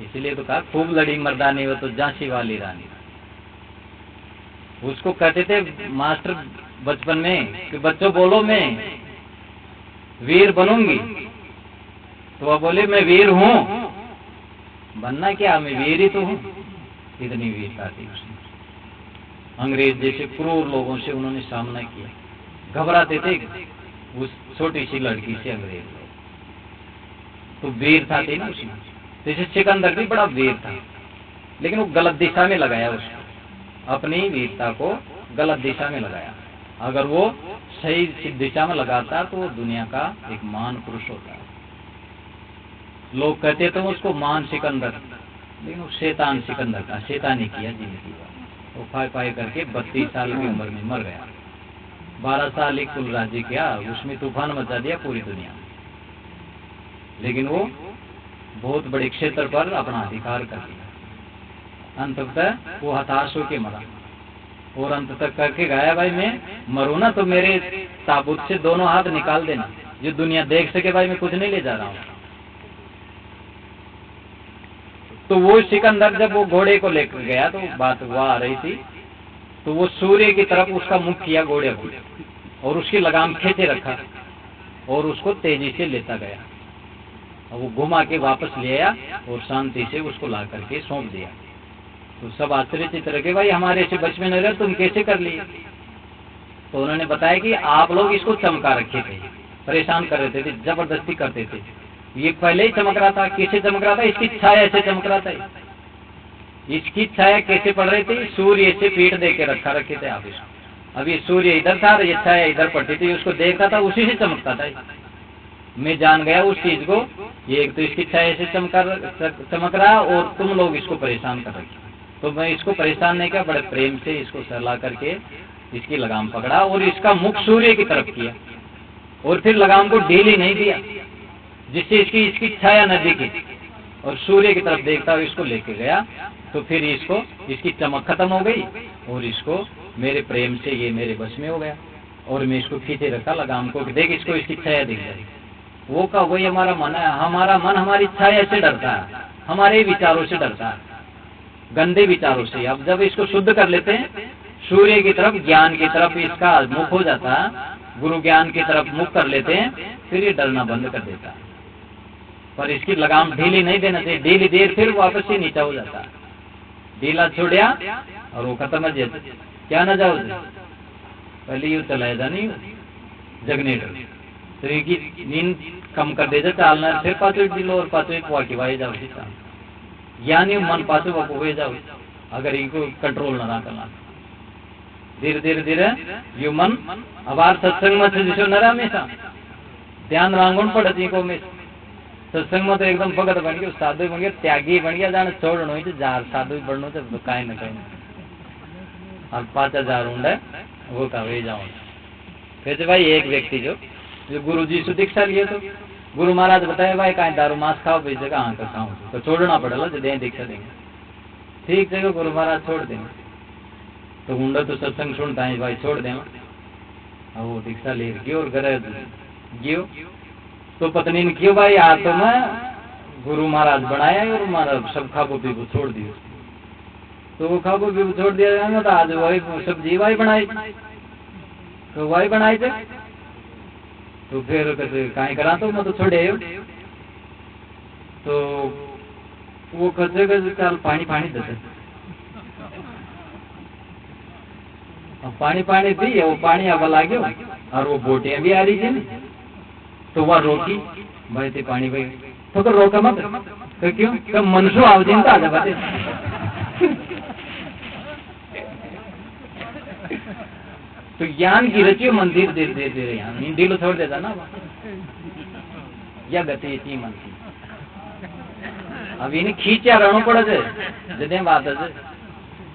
Speaker 1: इसीलिए तो कहा खूब लड़ी मर्दानी वो तो झांसी वाली रानी। उसको कहते थे मास्टर बचपन में कि बच्चों बोलो मैं वीर बनूंगी, तो वह बोले मैं वीर हूं। बनना क्या, मैं वीर ही तो हूं। इतनी वीरता थी उसने। अंग्रेज जैसे क्रूर लोगों से उन्होंने सामना किया, घबराते थे उस छोटी सी लड़की से अंग्रेज लोग। तो वीरता थी ना उसमें। जैसे सिकंदर भी बड़ा वीर था, लेकिन वो गलत दिशा में लगाया उसको, अपनी वीरता को गलत दिशा में लगाया। अगर वो सही दिशा में लगाता तो वो दुनिया का एक महान पुरुष होता है। लोग कहते तो उसको महान सिकंदर, लेकिन वो शैतान सिकंदर का, शैतानी किया जिंदगी का। वो पाई करके 32 साल की उम्र में मर गया। 12 साल एक कुल राज्य किया, उसमें तूफान मचा दिया पूरी दुनिया में। लेकिन वो बहुत बड़े क्षेत्र पर अपना अधिकार कर दिया। अंततः वो हताश होके मरा और अंत तक करके गाया भाई मैं मरू ना तो मेरे ताबूत से दोनों हाथ निकाल देना, जो दुनिया देख सके भाई मैं कुछ नहीं ले जा रहा हूं। तो वो सिकंदर जब वो घोड़े को लेकर गया तो बात वह आ रही थी, तो वो सूर्य की तरफ उसका मुख किया घोड़े को और उसकी लगाम खींचे रखा और उसको तेजी से लेता गया। और वो घुमा के वापस ले आया और शांति से उसको ला करके सौंप दिया। तो सब आश्चर्यचकित रह गए, भाई हमारे से बच में नहीं रहे, तुम कैसे कर लिए? तो उन्होंने बताया कि आप लोग इसको चमका रखे थे, परेशान कर रहे थे, जबरदस्ती करते थे। ये पहले ही चमक रहा था। कैसे चमक रहा था? इसकी छाया ऐसे चमक रहा था। इसकी छाया कैसे पड़ रही थी? सूर्य से पीठ दे के रखे थे आप इसको। अब ये सूर्य इधर था और ये छाया इधर पड़ती थी, उसको देखता था उसी से चमकता था। मैं जान गया उस चीज को, ये एक तो इसकी छाया से चमक रहा और तुम लोग इसको परेशान कर रहे। तो मैं इसको परेशान नहीं किया, बड़े प्रेम से इसको सहला करके इसकी लगाम पकड़ा और इसका मुख सूर्य की तरफ किया और फिर लगाम को ढीली नहीं दिया, जिससे इसकी छाया न दिखी और सूर्य की तरफ देखता हुआ इसको लेके गया। तो फिर इसकी चमक खत्म हो गई और इसको मेरे प्रेम से ये मेरे बस में हो गया और मैं इसको खींचे रखा लगाम को, देख इसको इसकी छाया दिख जाएगी। वो का वही हमारा मन है। हमारा मन हमारी छाया से डरता है, हमारे विचारों से डरता है, गंदे विचारों से। अब जब इसको शुद्ध कर लेते हैं, सूर्य की तरफ ज्ञान की तरफ इसका मुख हो जाता है, गुरु ज्ञान की तरफ मुख कर लेते हैं, फिर ये डरना बंद कर देता है। पर इसकी लगाम ढीली नहीं देना चाहिए, ढीली देर फिर वापस से नीचा हो जाता है। ढीला छोड़िया और वो खत्म है क्या ना जाओ पहले यू चलाया था नहीं जगनेटर तो एक नींद कम कर दे चालना फिर पाचो ढीलो और पाचो एक वाकी वाई जाओ यानी मन पाचो वो जाओ अगर इनको कंट्रोल ना करना धीरे धीरे धीरे यू मन अबार सत्संग में जिसो न हमेशा ध्यान रांगुण पड़े जी को में सत्संग में तो एकदम भगत बन गया साधु बन गया त्यागी बन गया जाने छोड़नो ही जार साधु बढ़नो तो काई न कहीं और 5000 उंडे वो का वे जाओ फिर भाई एक व्यक्ति जो गुरु जी से दीक्षा लिए तो गुरु महाराज बताए भाई कहीं दारू मांस खाओ भाई जगह आंकर खाओ तो छोड़ना पड़ेगा जो दे दीक्षा देंगे ठीक जगह गुरु महाराज छोड़ देंगे तो उंडा तो सत्संग सुनता है भाई छोड़ देना और वो दीक्षा ले गयो और घर गयो तो पत्नी ने क्यों भाई आज तो मैं गुरु महाराज बनाया और महाराज सब खाबो पीबो छोड़ दियो तो वो खाबो पीबो छोड़ दिया तो आज वही सब्जी वही बनाई तो वही बनाई थे तो फिर कहीं करा तो मैं तो छोड़े तो वो कचे चल पानी पानी देते पानी पानी दी वो पानी अब लागे और वो बोटियां भी आ रही थी तो वह रोकी भाई ते पानी भाई तो रोका मत तो क्यों तो मनसू आओ दिन आ जाते तो ज्ञान की रचियो मंदिर दे दे दे यहाँ दिल छोड़ देता ना या गति इतनी मन की अब इन्हें खींचा रहना पड़ा जाए जदे बात है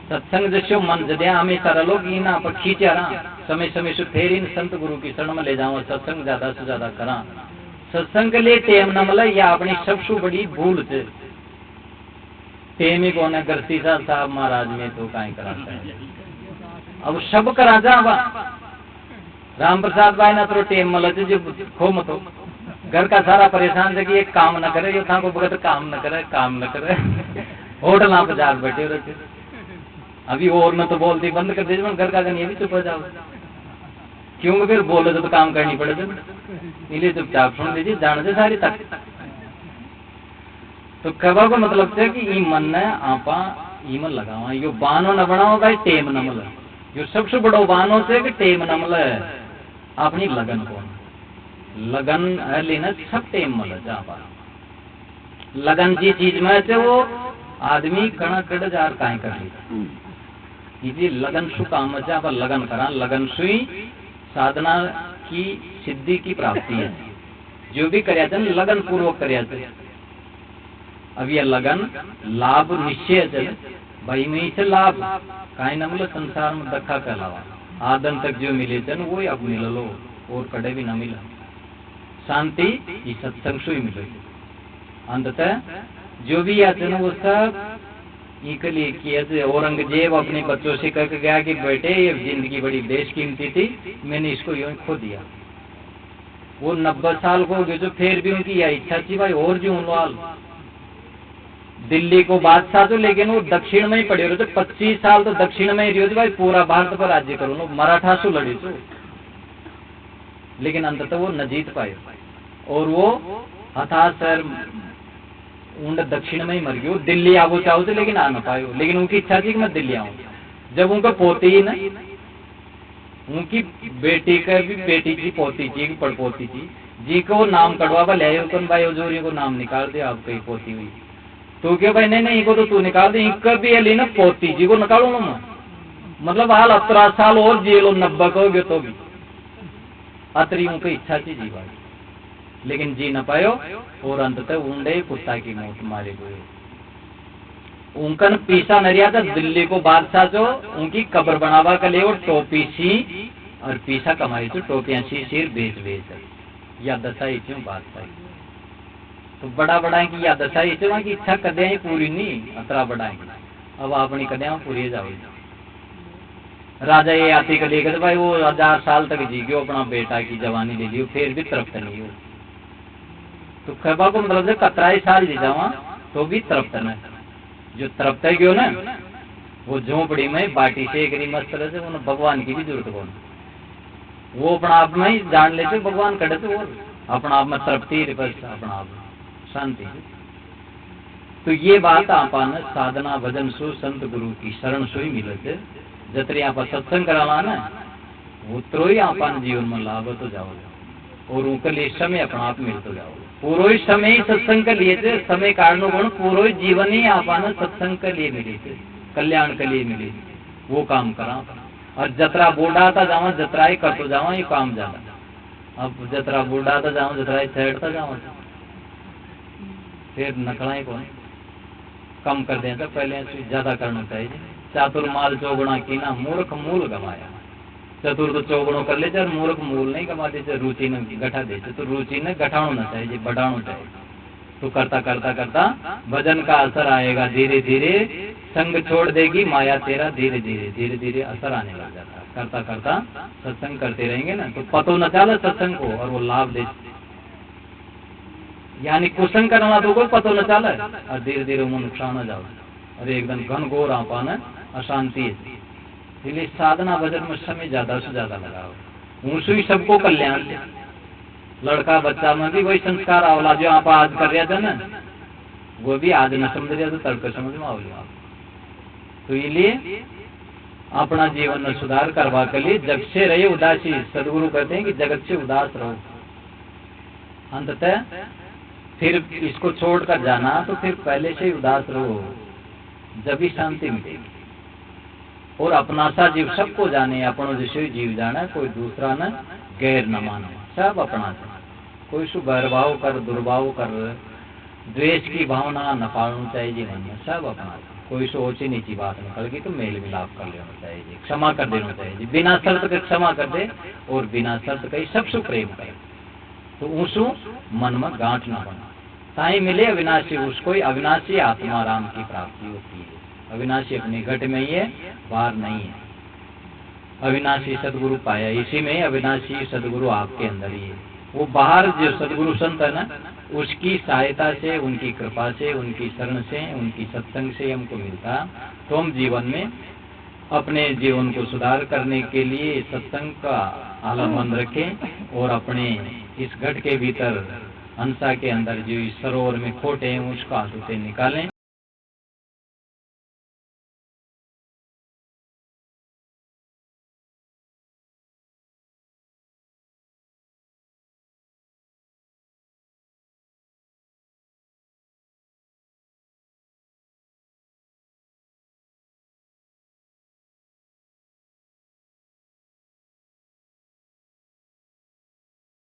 Speaker 1: सत्संग जैसे मन जदे हमें सरलो की ना पर खींचा रहा समय समय से फिर इन संत गुरु की शरण में ले जाऊं सत्संग ज्यादा से ज्यादा करा सत्संग के लिए टेम न मिला या अपनी सबसे बड़ी भूल से टेम ही कौन है गरती साहब महाराज में तो काई कराता है अब सब करा जा राम प्रसाद भाई ना तो टेम मिला जो खो मत घर का सारा परेशान से कि एक काम न करे जो था को भगत काम न करे होटल आप बाजार बैठे रहते अभी और न तो बोलती बंद कर दे घर का ये भी चुप हो जाओ क्यों फिर बोले तो काम करनी पड़ेगी इसलिए चुपचाप सुन लीजिए जान से सारी तक तो कबा को मतलब से कि ई मन ने आपा ई मन लगावा यो बानो न बनाओ भाई टेम न मिले जो सबसे बड़ो बानो से कि टेम न मिले अपनी लगन को लगन है लेना सब टेम मिले जा पा लगन जी चीज में से वो आदमी कणा कड़ जार काहे कर ली इसी लगन सु काम जा पर लगन करा लगन सुई साधना की सिद्धि की प्राप्ति है जो भी कर्या चल लगन पूर्वक कर्या चल अब यह लगन लाभ निश्चय चल भाई में से लाभ काहे न मिले संसार में दखा के अलावा आदन तक जो मिले चल वो अब मिल लो और कड़े भी न मिला शांति ये सत्संग से ही मिले अंततः जो भी आते ना वो सब के लिए किया औरंगजेब अपने बच्चों से कह के गया कि बेटे ये जिंदगी बड़ी बेशकीमती थी मैंने इसको यूं खो दिया वो 90 साल को हो गए तो फिर भी उनकी यह इच्छा थी भाई और जो लाल दिल्ली को बादशाह तो लेकिन वो दक्षिण में ही पड़े रहे थे 25 साल तो दक्षिण में ही रही भाई पूरा भारत पर राज्य करो मराठा से लड़ी तो लेकिन अंततः वो न जीत पाए और वो हताशर उन दक्षिण में ही मर गई दिल्ली आवो चाहो थे लेकिन आ न पायो लेकिन उनकी इच्छा थी कि मैं दिल्ली आऊं जब उनका पोती ही ना उनकी बेटी का भी बेटी थी पोती थी पड़पोती थी जी को नाम कटवा ले भाई हजूरी को नाम निकाल दे आपकी पोती हुई तो क्या भाई नहीं को तो तू निकाल दे इनका भी है लेना पोती जी को निकालो ना मतलब हाल 18 साल और जी लो 90 को गए तो भी अतरी उनकी इच्छा थी जी भाई लेकिन जी न पायो और अंततः उंडे कुत्ता की मौत मारे गए उनका पीसा नरिया था दिल्ली को बादशाह जो उनकी कब्र बनावा के लिए और टोपी सी और पीसा कमाई तो टोपियां सी सिर बेच या दशाई क्यों बादशाह तो बड़ा की या दशाई क्यों की इच्छा कदे ही पूरी नहीं अतरा बढ़ाएंगे अब अपनी कदे पूरी जाओ राजा ये आती के लेकर भाई वो 1000 साल तक जी गयो अपना बेटा की जवानी ले लियो फिर भी तृप्त नहीं हो तो खबा को मतलब 17 साल जी जावा तो भी तृप्त न जो तृप्त गयो ना वो झोपड़ी में बाटी से एक मस्त तरह से उन्हें भगवान की भी जरूरत को वो अपना आप में ही जान लेते भगवान कटे तो वो अपना आप में तृप्ति बस अपना आप शांति तो ये बात आपन साधना भजन सु संत गुरु की शरण सु ही मिले। जतरे आप सत्संग करावा ना वो तो ही आपन जीवन में लाभ तो जाओ और उनके लिए समय अपना आप मिल तो जाओ। पूरो ही समय ही सत्संग के लिए थे, समय कारणों गुण पूरो ही जीवन ही आपन सत्संग के लिए मिले थे, कल्याण के लिए मिले, वो काम करा। और जतरा बूढ़ा था जावा जतरा ही करते जावा ये काम ज्यादा। अब जतरा बूढ़ा था जावा जतरा ही छेड़ता जावा फिर नकला ही कौन कम कर दें तो पहले ज्यादा करना चाहिए। चातुर्माल चौगुणा की ना मूर्ख मूल गवाया। चतुर तो चौगुणों कर ले और मूर्ख मूल नहीं गवाते, रुचि ने गठा देते तो रुचि ने गठाना चाहिए, बढ़ाना चाहिए। तो करता करता करता भजन का असर आएगा, धीरे धीरे संग छोड़ देगी माया तेरा, धीरे धीरे धीरे धीरे असर आने लग जाता। करता करता सत्संग करते रहेंगे ना तो पतो न चला सत्संग को और वो लाभ दे। यानी कुसंग करना तो कोई पतो न चला और धीरे धीरे वो नुकसान हो जाओ और एकदम घन घोर आपान अशांति। इसलिए साधना भजन में समय ज्यादा से ज्यादा लगाओ। ऊँसू ही सबको कल्याण दे। लड़का बच्चा में भी वही संस्कार आवला जो आप आज कर रहा था ना वो भी आज न समझ रहा तो तड़के समझ में आवला। तो इसलिए अपना जीवन में सुधार करवा के लिए जग से रहे उदासी। सदगुरु कहते हैं कि जगत से उदास रहो। अंततः फिर इसको छोड़कर जाना तो फिर पहले से ही उदास रहो, जब भी शांति मिलेगी। और अपना सा जीव सबको जाने, अपनों जैसे जीव जाना, कोई दूसरा न गैर न मानो, सब अपना सा। कोई सु बैरभाव कर दुर्भाव कर द्वेष की भावना न पालना चाहिए नहीं है, सब अपना। कोई सो ऊंची नीची बात निकल गई तो मेल मिलाप कर लेना चाहिए, क्षमा कर देना चाहिए, बिना शर्त के क्षमा कर दे और बिना शर्त के सबसे प्रेम करे तो उसु मन में गांठ ना बना। ताई मिले अविनाशी, उसको ही अविनाशी आत्मा राम की प्राप्ति होती है। अविनाशी अपने घट में ही है, बाहर नहीं है। अविनाशी सदगुरु पाया, इसी में अविनाशी सदगुरु आपके अंदर ही है। वो बाहर जो सदगुरु संत है ना उसकी सहायता से, उनकी कृपा से, उनकी शरण से, उनकी सत्संग से हमको मिलता। तो हम जीवन में अपने जीवन को सुधार करने के लिए सत्संग का आलम्बन रखें और अपने इस घट के भीतर हंसा के अंदर जो इस सरोवर में खोटे हैं उसका आंसू से निकालें।